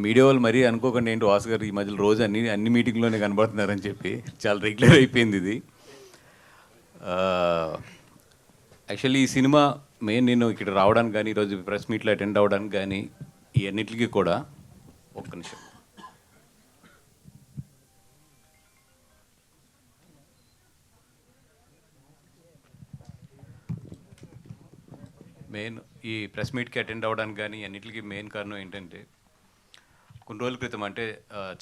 Media వాళ్ళు మరీ అనుకోకుండా ఏంటి వాసు గారు ఈ మధ్యలో రోజు అన్ని మీటింగ్లోనే కనబడుతున్నారని చెప్పి చాలా రెగ్యులర్ అయిపోయింది ఇది. యాక్చువల్లీ ఈ సినిమా మెయిన్ నేను ఇక్కడ రావడానికి కానీ ఈరోజు ప్రెస్ మీట్లో అటెండ్ అవ్వడానికి కానీ ఈ అన్నిటికీ కూడా ఒక్క నిమిషం మెయిన్ ఈ ప్రెస్ మీట్కి అటెండ్ అవ్వడానికి కానీ అన్నిటికీ మెయిన్ కారణం ఏంటంటే కొన్ని రోజుల క్రితం అంటే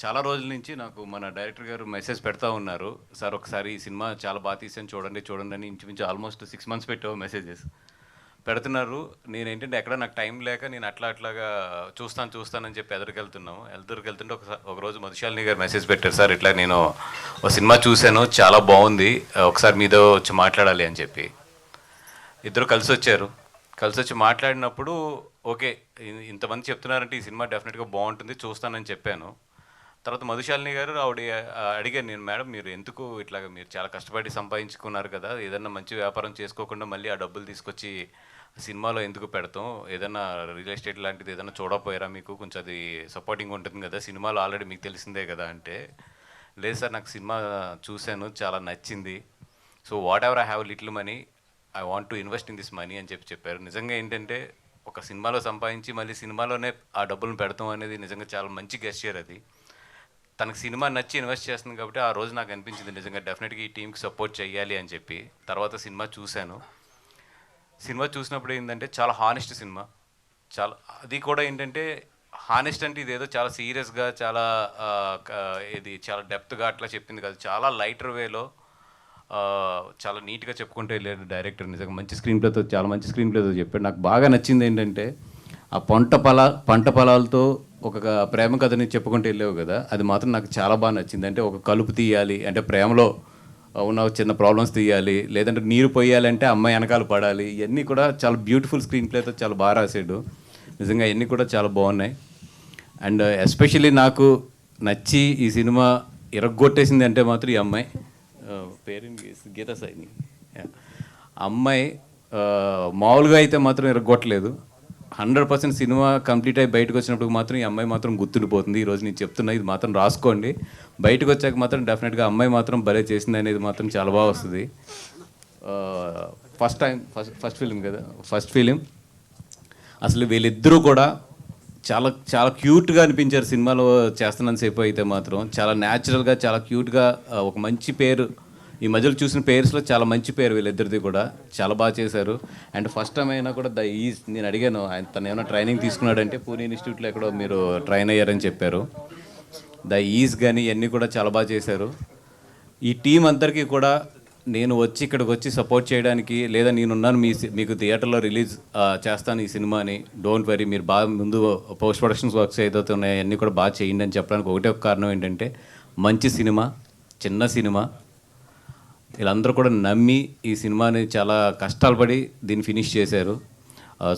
చాలా రోజుల నుంచి నాకు మన డైరెక్టర్ గారు మెసేజ్ పెడతా ఉన్నారు, సార్ ఒకసారి ఈ సినిమా చాలా బాగా తీసాను చూడండి అని ఇంచుమించు ఆల్మోస్ట్ 6 months పెట్టావు మెసేజెస్ పెడుతున్నారు. నేను ఏంటంటే ఎక్కడ నాకు టైం లేక నేను అట్లాగా చూస్తానని చెప్పి ఎదురుకెళ్తుంటే ఒకరోజు మధుశాలిని గారు మెసేజ్ పెట్టారు, సార్ ఇట్లా నేను ఒక సినిమా చూశాను చాలా బాగుంది ఒకసారి మీతో వచ్చి మాట్లాడాలి అని చెప్పి. ఇద్దరు కలిసి వచ్చి మాట్లాడినప్పుడు ఓకే ఇంతమంది చెప్తున్నారంటే ఈ సినిమా డెఫినెట్గా బాగుంటుంది చూస్తానని చెప్పాను. తర్వాత మధుశాలిని గారు అడిగాను నేను, మేడం మీరు ఎందుకు ఇట్లాగా మీరు చాలా కష్టపడి సంపాదించుకున్నారు కదా, ఏదన్నా మంచి వ్యాపారం చేసుకోకుండా మళ్ళీ ఆ డబ్బులు తీసుకొచ్చి సినిమాలో ఎందుకు పెడతాం, ఏదైనా రియల్ ఎస్టేట్ లాంటిది ఏదైనా చూడకపోయారా, మీకు కొంచెం అది సపోర్టింగ్ ఉంటుంది కదా, సినిమాలో ఆల్రెడీ మీకు తెలిసిందే కదా అంటే, లేదు సార్ నాకు సినిమా చూశాను చాలా నచ్చింది, so what ever I have little money I want to invest in this money అని చెప్పారు. నిజంగా ఏంటంటే ఒక సినిమాలో సంపాదించి మళ్ళీ సినిమాలోనే ఆ డబ్బులను పెడతాం అనేది నిజంగా చాలా మంచి గెస్చర్. అది తనకు సినిమా నచ్చి ఇన్వెస్ట్ చేస్తుంది కాబట్టి ఆ రోజు నాకు అనిపించింది నిజంగా డెఫినెట్గా ఈ టీంకి సపోర్ట్ చేయాలి అని చెప్పి. తర్వాత సినిమా చూసినప్పుడు ఏంటంటే చాలా హానెస్ట్ సినిమా, చాలా అది కూడా ఏంటంటే హానెస్ట్ అంటే ఇదేదో చాలా సీరియస్గా ఇది చాలా డెప్త్గా అట్లా చెప్పింది కాదు, చాలా లైటర్ వేలో చాలా నీట్గా చెప్పుకుంటే లేదు డైరెక్టర్. నిజంగా చాలా మంచి స్క్రీన్ ప్లేతో చెప్పాడు. నాకు బాగా నచ్చింది ఏంటంటే ఆ పంట పొలాలతో ఒక ప్రేమ కథని చెప్పుకుంటూ వెళ్ళావు కదా, అది మాత్రం నాకు చాలా బాగా నచ్చింది. అంటే ఒక కలుపు తీయాలి అంటే ప్రేమలో ఉన్న చిన్న ప్రాబ్లమ్స్ తీయాలి, లేదంటే నీరు పోయాలంటే అమ్మాయి వెనకాల పడాలి, ఇవన్నీ కూడా చాలా బ్యూటిఫుల్ స్క్రీన్ ప్లేతో చాలా బాగా రాసాడు. నిజంగా ఇవన్నీ కూడా చాలా బాగున్నాయి. అండ్ ఎస్పెషల్లీ నాకు నచ్చి ఈ సినిమా ఇరగ్గొట్టేసింది అంటే మాత్రం ఈ అమ్మాయి పేరెంట్ గీతా సైని అమ్మాయి మామూలుగా అయితే మాత్రం ఇరగొట్టలేదు. 100% సినిమా కంప్లీట్ అయ్యి బయటకు వచ్చినప్పుడు మాత్రం ఈ అమ్మాయి మాత్రం గుర్తుండిపోతుంది. ఈరోజు నేను చెప్తున్నా, ఇది మాత్రం రాసుకోండి. బయటకు వచ్చాక మాత్రం డెఫినెట్గా అమ్మాయి మాత్రం భలే చేసింది అనేది మాత్రం చాలా బాగా వస్తుంది. ఫస్ట్ ఫిలిం అసలు వీళ్ళిద్దరూ కూడా చాలా చాలా క్యూట్గా అనిపించారు సినిమాలో చేస్తున్నంతసేపు అయితే మాత్రం. చాలా న్యాచురల్గా చాలా క్యూట్గా ఒక మంచి పేరు ఈ మధ్యలో చూసిన పేర్స్లో చాలా మంచి పేరు వీళ్ళిద్దరిది కూడా, చాలా బాగా చేశారు. అండ్ ఫస్ట్ టైం అయినా కూడా నేను అడిగాను తను ఏమైనా ట్రైనింగ్ తీసుకున్నాడంటే పూణే ఇన్స్టిట్యూట్లో ఎక్కడో మీరు ట్రైన్ అయ్యారని చెప్పారు. కానీ ఇవన్నీ కూడా చాలా బాగా చేశారు. ఈ టీం అందరికీ కూడా నేను ఇక్కడికి వచ్చి సపోర్ట్ చేయడానికి, లేదా నేనున్నాను మీకు థియేటర్లో రిలీజ్ చేస్తాను ఈ సినిమాని, డోంట్ వరీ మీరు బాగా ముందు పోస్ట్ ప్రొడక్షన్స్ వర్క్స్ ఏదైతే ఉన్నాయో అన్నీ కూడా బాగా చేయండి అని చెప్పడానికి ఒకటే ఒక కారణం ఏంటంటే మంచి సినిమా, చిన్న సినిమా, వీళ్ళందరూ కూడా నమ్మి ఈ సినిమాని చాలా కష్టాలు పడి దీన్ని ఫినిష్ చేశారు.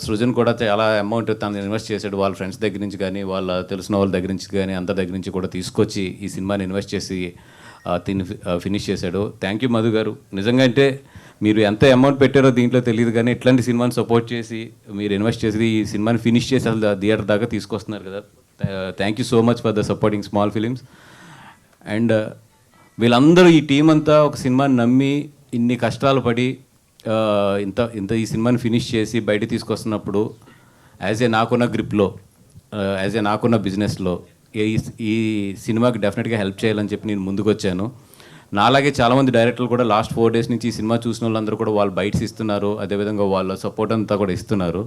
సృజన్ కూడా చాలా అమౌంట్ తను ఇన్వెస్ట్ చేశాడు, వాళ్ళ ఫ్రెండ్స్ దగ్గర నుంచి కానీ వాళ్ళ తెలిసిన వాళ్ళ దగ్గర నుంచి కానీ అందరి దగ్గర నుంచి కూడా తీసుకొచ్చి ఈ సినిమాని ఇన్వెస్ట్ చేసి దీన్ని ఫినిష్ చేశాడు. థ్యాంక్ యూ మధు గారు. నిజంగా అంటే మీరు ఎంత అమౌంట్ పెట్టారో దీంట్లో తెలియదు కానీ ఇట్లాంటి సినిమాని సపోర్ట్ చేసి మీరు ఇన్వెస్ట్ చేసి ఈ సినిమాని ఫినిష్ చేసి అసలు థియేటర్ దాకా తీసుకొస్తున్నారు కదా. Thank you so much for the supporting small films. And వీళ్ళందరూ ఈ టీం అంతా ఒక సినిమాని నమ్మి ఇన్ని కష్టాలు పడి ఇంత ఈ సినిమాని ఫినిష్ చేసి బయట తీసుకొస్తున్నప్పుడు నాకున్న గ్రిప్లో నాకున్న బిజినెస్లో ఈ సినిమాకి డెఫినెట్గా హెల్ప్ చేయాలని చెప్పి నేను ముందుకు వచ్చాను. నాలాగే చాలామంది డైరెక్టర్లు కూడా లాస్ట్ 4 days నుంచి ఈ సినిమా చూసిన వాళ్ళందరూ కూడా వాళ్ళు బయటస్ ఇస్తున్నారు, అదేవిధంగా వాళ్ళ సపోర్ట్ అంతా కూడా ఇస్తున్నారు.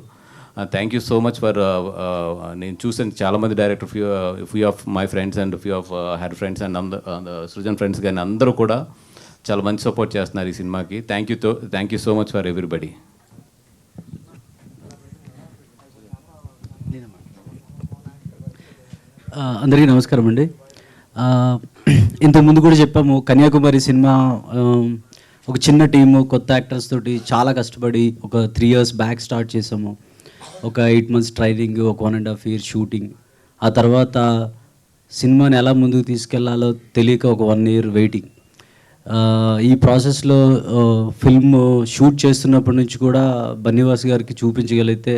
Thank you so much for నేను చూసాను చాలామంది director, few of my friends and few of her friends and Srujan friends కానీ అందరూ కూడా చాలా మంచి సపోర్ట్ చేస్తున్నారు ఈ సినిమాకి. Thank you so much for everybody. అందరికీ నమస్కారం అండి. ఇంతకుముందు కూడా చెప్పాము, కన్యాకుమారి సినిమా ఒక చిన్న టీము కొత్త యాక్టర్స్ తోటి చాలా కష్టపడి ఒక 3 years బ్యాక్ స్టార్ట్ చేసాము. ఒక 8 months ట్రైనింగ్, ఒక 1.5 years షూటింగ్, ఆ తర్వాత సినిమాని ఎలా ముందుకు తీసుకెళ్లాలో తెలియక ఒక 1 year వెయిటింగ్. ఈ ప్రాసెస్లో ఫిల్మ్ షూట్ చేస్తున్నప్పటి నుంచి కూడా బన్నీవాస్ గారికి చూపించగలిగితే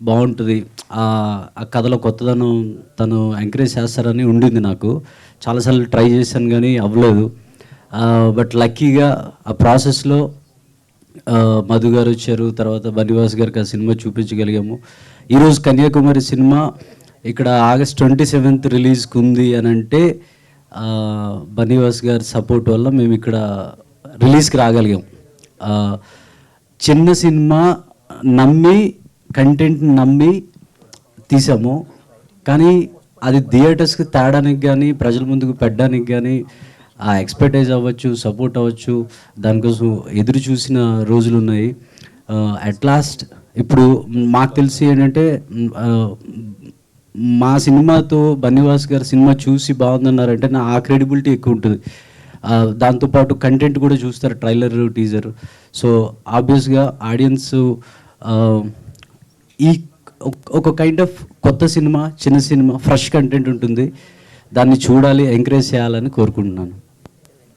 బాగుంటుంది, ఆ కథలో కొత్తదనం తను ఎంకరేజ్ చేస్తారని ఉండింది నాకు. చాలాసార్లు ట్రై చేశాను కానీ అవ్వలేదు. బట్ లక్కీగా ఆ ప్రాసెస్లో మధు గారు వచ్చారు, తర్వాత బనివాస్ గారికి ఆ సినిమా చూపించగలిగాము. ఈరోజు కన్యాకుమారి సినిమా ఇక్కడ ఆగస్ట్ 27th రిలీజ్కి ఉంది అని అంటే బనివాస్ గారి సపోర్ట్ వల్ల మేము ఇక్కడ రిలీజ్కి రాగలిగాం. చిన్న సినిమా నమ్మి, కంటెంట్ నమ్మి తీసాము, కానీ అది థియేటర్స్కి తేడానికి కానీ ప్రజల ముందుకు పెట్టడానికి కానీ ఆ ఎక్స్పర్టైజ్ అవ్వచ్చు, సపోర్ట్ అవ్వచ్చు, దానికోసం ఎదురు చూసిన రోజులు ఉన్నాయి. అట్ లాస్ట్ ఇప్పుడు మాకు తెలిసి ఏంటంటే మా సినిమాతో బన్నివాస్ గారు సినిమా చూసి బాగుందన్నారంటే నా ఆ క్రెడిబిలిటీ ఎక్కువ ఉంటుంది. దాంతోపాటు కంటెంట్ కూడా చూస్తారు, ట్రైలర్, టీజర్. సో ఆబ్వియస్గా ఆడియన్స్ ఈ ఒక కైండ్ ఆఫ్ కొత్త సినిమా, చిన్న సినిమా, ఫ్రెష్ కంటెంట్ ఉంటుంది, దాన్ని చూడాలి, ఎంకరేజ్ చేయాలని కోరుకుంటున్నాను.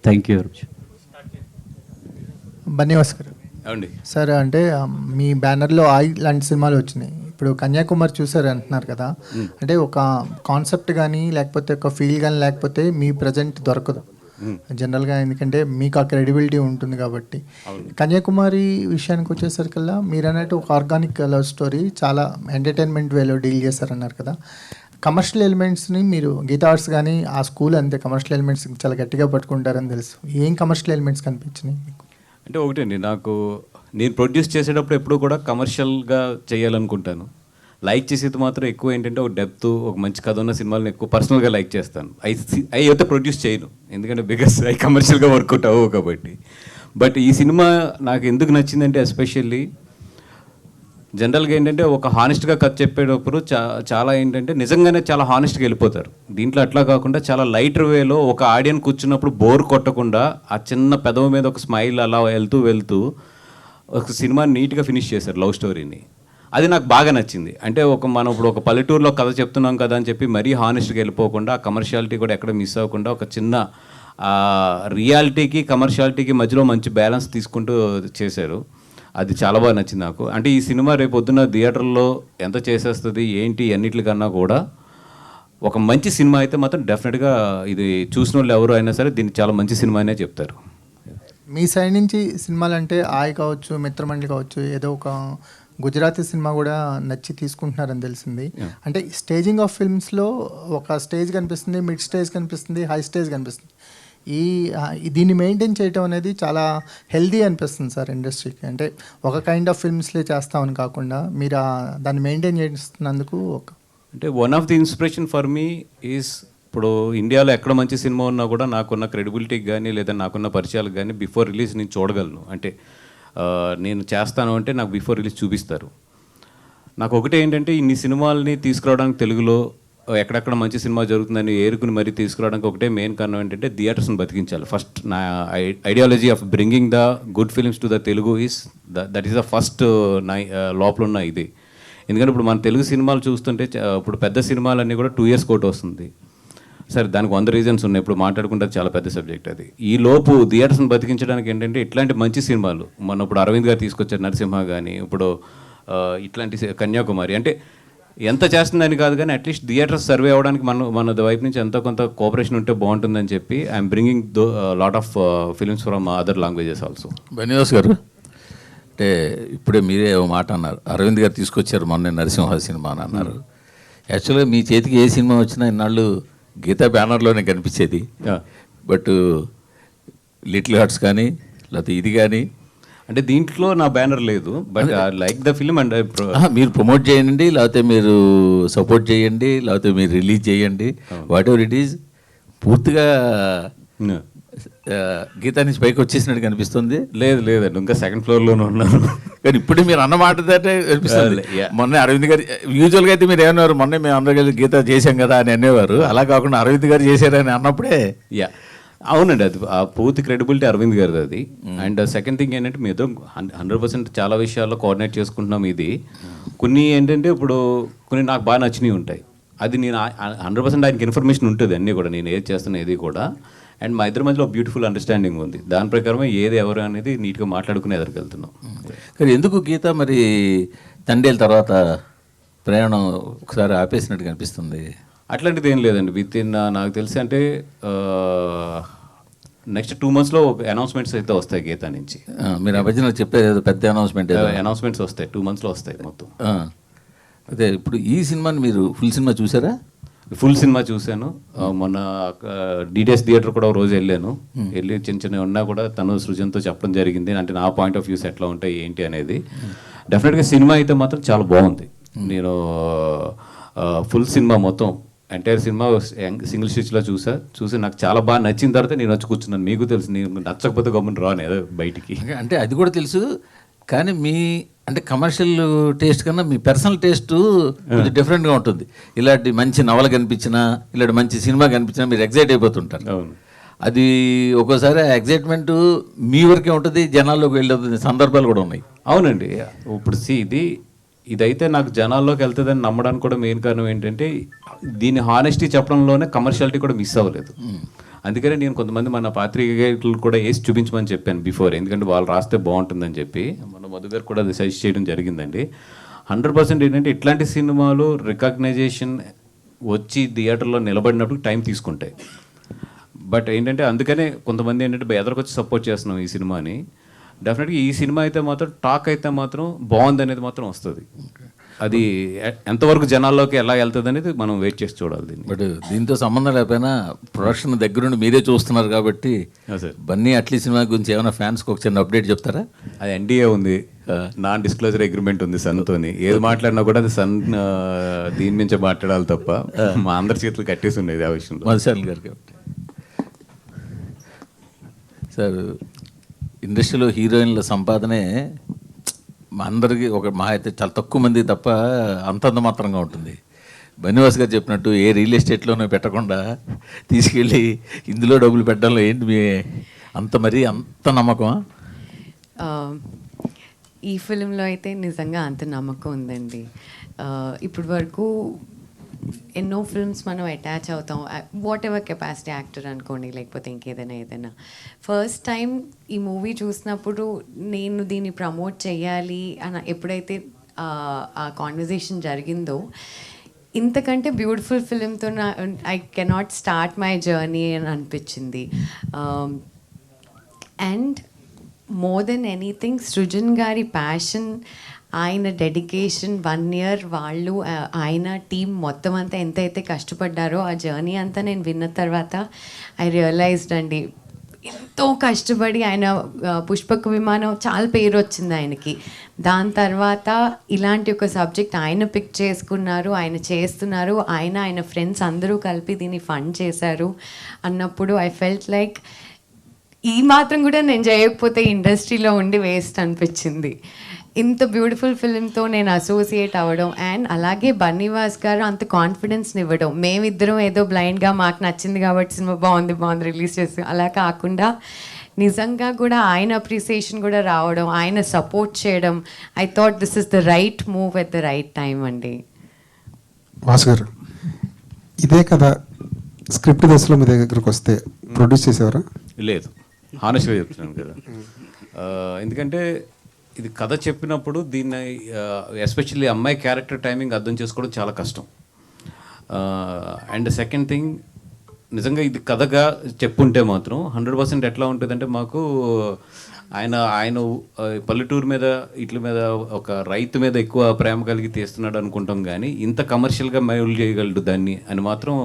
Thank you very much. Bunny Vas గారు ఏమండి సార్, అంటే మీ బ్యానర్లో ఆయి లాంటి సినిమాలు వచ్చినాయి. ఇప్పుడు కన్యాకుమారి చూసారు అంటున్నారు కదా, అంటే ఒక కాన్సెప్ట్ కానీ లేకపోతే ఒక ఫీల్ కానీ లేకపోతే మీ ప్రజెంట్ దొరకదు జనరల్గా, ఎందుకంటే మీకు ఆ క్రెడిబిలిటీ ఉంటుంది కాబట్టి. కన్యాకుమారి విషయానికి వచ్చేసరికల్లా మీరు అన్నట్టు ఒక ఆర్గానిక్ లవ్ స్టోరీ, చాలా ఎంటర్టైన్మెంట్ వేలో డీల్ చేశారన్నారు కదా. కమర్షియల్ ఎలిమెంట్స్ని మీరు గీతా ఆర్ట్స్ కానీ ఆ స్కూల్ అంతే కమర్షియల్ ఎలిమెంట్స్ చాలా గట్టిగా పట్టుకుంటారని తెలుసు. ఏం కమర్షియల్ ఎలిమెంట్స్ కనిపించినాయి మీకు? అంటే ఒకటండి, నేను ప్రొడ్యూస్ చేసేటప్పుడు ఎప్పుడు కూడా కమర్షియల్గా చేయాలనుకుంటాను. లైక్ చేసేది మాత్రం ఎక్కువ ఏంటంటే ఒక డెప్త్, ఒక మంచి కథ ఉన్న సినిమాలను ఎక్కువ పర్సనల్గా లైక్ చేస్తాను. అవి అయితే ప్రొడ్యూస్ చేయను, ఎందుకంటే బికాస్ అవి కమర్షియల్గా వర్కౌట్ అవ్వవు కాబట్టి. బట్ ఈ సినిమా నాకు ఎందుకు నచ్చిందంటే ఎస్పెషల్లీ జనరల్గా ఏంటంటే ఒక హానెస్ట్గా కథ చెప్పేటప్పుడు చాలా ఏంటంటే నిజంగానే చాలా హానెస్ట్గా వెళ్ళిపోతారు. దీంట్లో అట్లా కాకుండా చాలా లైటర్ వేలో ఒక ఆడియన్స్ కూర్చున్నప్పుడు బోర్ కొట్టకుండా ఆ చిన్న పెదవి మీద ఒక స్మైల్ అలా వెళ్తూ ఒక సినిమాని నీట్గా ఫినిష్ చేశారు, లవ్ స్టోరీని. అది నాకు బాగా నచ్చింది. అంటే మనం ఇప్పుడు ఒక పల్లెటూరులో కథ చెప్తున్నాం కదా అని చెప్పి మరీ హానెస్ట్గా వెళ్ళిపోకుండా, ఆ కమర్షియాలిటీ కూడా ఎక్కడ మిస్ అవ్వకుండా ఒక చిన్న రియాలిటీకి కమర్షియాలిటీకి మధ్యలో మంచి బ్యాలెన్స్ తీసుకుంటూ చేశారు. అది చాలా బాగా నచ్చింది నాకు. అంటే ఈ సినిమా రేపు పొద్దున్న థియేటర్లో ఎంత చేసేస్తుంది ఏంటి అన్నిటికన్నా కూడా ఒక మంచి సినిమా అయితే మాత్రం డెఫినెట్గా ఇది చూసిన వాళ్ళు ఎవరు అయినా సరే దీన్ని చాలా మంచి సినిమా అనే చెప్తారు. మీ సైడ్ నుంచి సినిమాలు అంటే ఆయి కావచ్చు, మిత్రమండలి కావచ్చు, ఏదో ఒక గుజరాతీ సినిమా కూడా నచ్చి తీసుకుంటున్నారని తెలిసింది. అంటే స్టేజింగ్ ఆఫ్ ఫిల్మ్స్లో ఒక స్టేజ్ కనిపిస్తుంది, మిడ్ స్టేజ్ కనిపిస్తుంది, హై స్టేజ్ కనిపిస్తుంది. దీన్ని మెయింటైన్ చేయటం అనేది చాలా హెల్దీ అనిపిస్తుంది సార్ ఇండస్ట్రీకి. అంటే ఒక కైండ్ ఆఫ్ ఫిల్మ్స్లే చేస్తామని కాకుండా మీరు దాన్ని మెయింటైన్ చేస్తున్నందుకు అంటే one of the inspiration for me is, ఇప్పుడు ఇండియాలో ఎక్కడ మంచి సినిమా ఉన్నా కూడా నాకున్న క్రెడిబిలిటీకి కానీ లేదా నాకున్న పరిచయాలకు కానీ బిఫోర్ రిలీజ్ నేను చూడగలను. అంటే నేను చేస్తాను అంటే నాకు బిఫోర్ రిలీజ్ చూపిస్తారు. నాకు ఒకటే ఏంటంటే ఇన్ని సినిమాలని తీసుకురావడానికి తెలుగులో ఎక్కడెక్కడ మంచి సినిమా జరుగుతుందని ఏరుకుని మరీ తీసుకురావడానికి ఒకటే మెయిన్ కారణం ఏంటంటే థియేటర్స్ని బతికించాలి. ఫస్ట్ నా ideology of bringing the good films to the Telugu is that is the first నా లోపల ఉన్న ఇది. ఎందుకంటే ఇప్పుడు మన తెలుగు సినిమాలు చూస్తుంటే ఇప్పుడు పెద్ద సినిమాలన్నీ కూడా 2 years కోట్ వస్తుంది. సరే, దానికి 100 reasons ఉన్నాయి, ఇప్పుడు మాట్లాడుకుంటే చాలా పెద్ద సబ్జెక్ట్ అది. ఈ లోపు థియేటర్స్ని బతికించడానికి ఏంటంటే ఇట్లాంటి మంచి సినిమాలు ఇప్పుడు అరవింద్ గారు తీసుకొచ్చారు, నరసింహ కానీ ఇప్పుడు ఇట్లాంటి కన్యాకుమారి. అంటే ఎంత చేస్తుందని కాదు కానీ అట్లీస్ట్ థియేటర్స్ సర్వే అవ్వడానికి మన వైపు నుంచి ఎంతో కొంత కోఆపరేషన్ ఉంటే బాగుంటుందని చెప్పి I'm bringing lot of films from other languages also. Bunny Vas గారు, అంటే ఇప్పుడే మీరే ఓ మాట అన్నారు, అరవింద్ గారు తీసుకొచ్చారు మొన్న నరసింహ సినిమా అని అన్నారు. యాక్చువల్గా మీ చేతికి ఏ సినిమా వచ్చినా ఇన్నాళ్ళు గీతా బ్యానర్లోనే కనిపించేది. బట్ లిటిల్ హార్ట్స్ కానీ లేకపోతే ఇది కానీ, అంటే దీంట్లో నా బ్యానర్ లేదు, but like the film and మీరు ప్రమోట్ చేయండి, లేకపోతే మీరు సపోర్ట్ చేయండి, లేకపోతే మీరు రిలీజ్ చేయండి, వాట్ ఎవర్ ఇట్ ఈజ్, పూర్తిగా గీతా నుంచి పైకి వచ్చేసినట్టు కనిపిస్తుంది. లేదండి, ఇంకా 2nd floorలోనే ఉన్నారు. కానీ ఇప్పుడు మీరు అన్నమాట కనిపిస్తుంది. మొన్న అరవింద్ గారు, యూజువల్గా అయితే మీరు ఏమన్నారు, మొన్న మేము అందరూ కలిసి గీత చేశాం కదా అని అనేవారు. అలా కాకుండా అరవింద్ గారు చేశారని అన్నప్పుడే అవునండి, అది ఆ పూర్తి క్రెడిబిలిటీ అరవింద్ గారిది అది. అండ్ సెకండ్ థింగ్ ఏంటంటే మీతో 100% చాలా విషయాల్లో కోఆర్డినేట్ చేసుకుంటున్నాం. ఇది కొన్ని ఏంటంటే ఇప్పుడు కొన్ని నాకు బాగా నచ్చినవి ఉంటాయి, అది నేను 100% ఆయనకి ఇన్ఫర్మేషన్ ఉంటుంది అన్నీ కూడా, నేను ఏది చేస్తున్నా ఏది కూడా. అండ్ మా ఇద్దరి మధ్యలో బ్యూటిఫుల్ అండర్స్టాండింగ్ ఉంది, దాని ప్రకారమే ఏది ఎవరు అనేది నీట్గా మాట్లాడుకుని ఎదురుకెళ్తున్నాం. కానీ ఎందుకు గీత మరి తండేల తర్వాత ప్రయాణం ఒకసారి ఆపేసినట్టు కనిపిస్తుంది. అట్లాంటిది ఏం లేదండి. విత్ ఇన్ నాకు తెలిసి అంటే నెక్స్ట్ 2 monthsలో అనౌన్స్మెంట్స్ అయితే వస్తాయి గీత నుంచి. మీరు ఆ మధ్యన చెప్పేది ఏదో పెద్ద అనౌన్స్మెంట్ అనౌన్స్మెంట్స్ వస్తాయి, 2 monthsలో వస్తాయి మొత్తం. అదే ఇప్పుడు ఈ సినిమాని మీరు ఫుల్ సినిమా చూసారా? ఫుల్ సినిమా చూశాను. మొన్న డిడిఎస్ థియేటర్ కూడా ఒక రోజు వెళ్ళాను. వెళ్ళి చిన్న చిన్న ఉన్నా కూడా తను సృజన్తో చెప్పడం జరిగింది, అంటే నా పాయింట్ ఆఫ్ వ్యూస్ ఎట్లా ఉంటాయి ఏంటి అనేది. డెఫినెట్గా సినిమా అయితే మాత్రం చాలా బాగుంది. నేను ఫుల్ సినిమా మొత్తం ఎంటైర్ సినిమా సింగిల్ స్టిచ్లో చూసి నాకు చాలా బాగా నచ్చిన తర్వాత నేను వచ్చి కూర్చున్నాను. మీకు తెలుసు, నేను నచ్చకపోతే గమ్మున రాను ఏదో బయటికి. అంటే అది కూడా తెలుసు, కానీ మీ అంటే కమర్షియల్ టేస్ట్ కన్నా మీ పర్సనల్ టేస్ట్ కొంచెం డిఫరెంట్గా ఉంటుంది. ఇలాంటి మంచి నవల కనిపించినా, ఇలాంటి మంచి సినిమా కనిపించినా మీరు ఎగ్జైట్ అయిపోతుంటారు. అవును, అది ఒక్కోసారి ఎగ్జైట్మెంట్ మీ వరకే ఉంటుంది, జనాల్లోకి వెళ్ళే సందర్భాలు కూడా ఉన్నాయి. అవునండి. ఇప్పుడు ఇదైతే నాకు జనాల్లోకి వెళ్తుందని నమ్మడానికి కూడా మెయిన్ కారణం ఏంటంటే దీని హానెస్టీ చెప్పడంలోనే కమర్షియాలిటీ కూడా మిస్ అవ్వలేదు. అందుకనే నేను కొంతమంది మన పాత్రికేయులు కూడా వేసి చూపించమని చెప్పాను బిఫోర్, ఎందుకంటే వాళ్ళు రాస్తే బాగుంటుందని చెప్పి. మన మధు గారు కూడా అది సజెస్ట్ చేయడం జరిగిందండి. 100% ఏంటంటే ఇట్లాంటి సినిమాలు రికగ్నైజేషన్ వచ్చి థియేటర్లో నిలబడినప్పుడు టైం తీసుకుంటాయి. బట్ ఏంటంటే అందుకనే కొంతమంది ఏంటంటే ఎదరికొచ్చి సపోర్ట్ చేస్తున్నాం ఈ సినిమాని. డెఫినెట్గా ఈ సినిమా అయితే మాత్రం టాక్ అయితే మాత్రం బాగుంది అనేది మాత్రం వస్తుంది. అది ఎంతవరకు జనాల్లోకి ఎలా వెళ్తుంది అనేది మనం వెయిట్ చేసి చూడాలి దీన్ని. బట్ దీంతో సంబంధం లేకపోయినా ప్రొడక్షన్ దగ్గరుండి మీరే చూస్తున్నారు కాబట్టి బన్నీ అట్లీ సినిమా గురించి ఏమైనా ఫ్యాన్స్కి ఒక చిన్న అప్డేట్ చెప్తారా? అది ఎన్డీఏ ఉంది, నాన్ డిస్క్లోజర్ అగ్రిమెంట్ ఉంది సన్తోని. ఏది మాట్లాడినా కూడా అది సన్ దీని నుంచి మాట్లాడాలి తప్ప మా అందరి చేతులు కట్టేసి ఉండేది ఆ విషయంలో. మధుశాలి గారికి సార్, ఇండస్ట్రీలో హీరోయిన్ల సంపాదనే మా అందరికీ మా అయితే చాలా తక్కువ మంది తప్ప అంతంత మాత్రంగా ఉంటుంది. బన్నివాస్ గారు చెప్పినట్టు ఏ రియల్ ఎస్టేట్లోనూ పెట్టకుండా తీసుకెళ్ళి ఇందులో డబ్బులు పెట్టడంలో ఏంటి మీ అంత నమ్మకమా? ఈ ఫిలింలో అయితే నిజంగా అంత నమ్మకం ఉందండి. ఇప్పటి వరకు ఎన్నో ఫిల్మ్స్ మనం అటాచ్ అవుతాం, వాట్ ఎవర్ కెపాసిటీ యాక్టర్ అనుకోండి, లేకపోతే ఇంకేదైనా. ఫస్ట్ టైం ఈ మూవీ చూసినప్పుడు నేను దీన్ని ప్రమోట్ చేయాలి అని ఎప్పుడైతే ఆ కాన్వర్జేషన్ జరిగిందో, ఇంతకంటే బ్యూటిఫుల్ ఫిలింతో I cannot start my journey అని అనిపించింది. And more than anything Srujan గారి ప్యాషన్, ఆయన డెడికేషన్, 1 year వాళ్ళు ఆయన టీం మొత్తం అంతా ఎంతైతే కష్టపడ్డారో ఆ జర్నీ అంతా నేను విన్న తర్వాత ఐ రియలైజ్డ్ అండి, ఎంతో కష్టపడి ఆయన పుష్పక విమానం చాలా పేరు వచ్చింది ఆయనకి. దాని తర్వాత ఇలాంటి ఒక సబ్జెక్ట్ ఆయన పిక్ చేసుకున్నారు, ఆయన చేస్తున్నారు, ఆయన ఫ్రెండ్స్ అందరూ కలిపి దీన్ని ఫండ్ చేశారు అన్నప్పుడు ఐ ఫెల్ట్ లైక్ ఈ మాత్రం కూడా నేను చేయకపోతే ఇండస్ట్రీలో ఉండి వేస్ట్ అనిపించింది. ఇంత బ్యూటిఫుల్ ఫిలింతో నేను అసోసియేట్ అవ్వడం, అండ్ అలాగే బన్నీవాస్ గారు అంత కాన్ఫిడెన్స్ని ఇవ్వడం. మేమిద్దరం ఏదో బ్లైండ్గా మాకు నచ్చింది కాబట్టి సినిమా బాగుంది రిలీజ్ చేస్తాం అలా కాకుండా నిజంగా కూడా ఆయన అప్రిసియేషన్ కూడా రావడం, ఆయన సపోర్ట్ చేయడం, I thought this is the right move at the right time అండి. వాసు గారు, ఇదే కదా స్క్రిప్ట్ దశలో మీ దగ్గరకు వస్తే ప్రొడ్యూస్ చేసేవారా? లేదు, హానెస్ట్గా చెప్తున్నాను కదా. ఎందుకంటే ఇది కథ చెప్పినప్పుడు దీన్ని ఎస్పెషల్లీ అమ్మాయి క్యారెక్టర్ టైమింగ్ అర్థం చేసుకోవడం చాలా కష్టం. అండ్ సెకండ్ థింగ్, నిజంగా ఇది కథగా చెప్పుంటే మాత్రం 100% ఎట్లా ఉంటుందంటే మాకు ఆయన పల్లెటూరు మీద ఇట్ల మీద ఒక రైతు మీద ఎక్కువ ప్రేమ కలిగి తీస్తున్నాడు అనుకుంటాం, కానీ ఇంత కమర్షియల్గా మైల్ చేయగలడు దాన్ని అని మాత్రం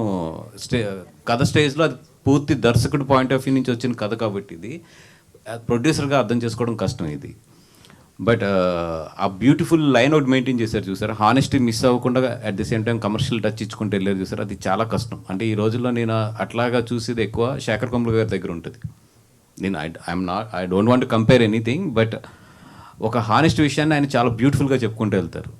కథ స్టేజ్లో అది పూర్తి దర్శకుడి పాయింట్ ఆఫ్ వ్యూ నుంచి వచ్చిన కథ కాబట్టి ఇది ప్రొడ్యూసర్గా అర్థం చేసుకోవడం కష్టం ఇది. బట్ ఆ బ్యూటిఫుల్ లైన్ అవుట్ మెయింటైన్ చేశారు చూసారు, హానెస్టీ మిస్ అవ్వకుండా at the same time commercial touch ఇచ్చుకుంటూ వెళ్ళారు చూసారు, అది చాలా కష్టం. అంటే ఈ రోజుల్లో నేను అట్లాగా చూసేది ఎక్కువ శేఖర్ కమ్ముల గారి దగ్గర ఉంటుంది. నేను I don't want to compare anything, but ఒక హానెస్ట్ విషయాన్ని ఆయన చాలా బ్యూటిఫుల్గా చెప్పుకుంటూ వెళ్తారు.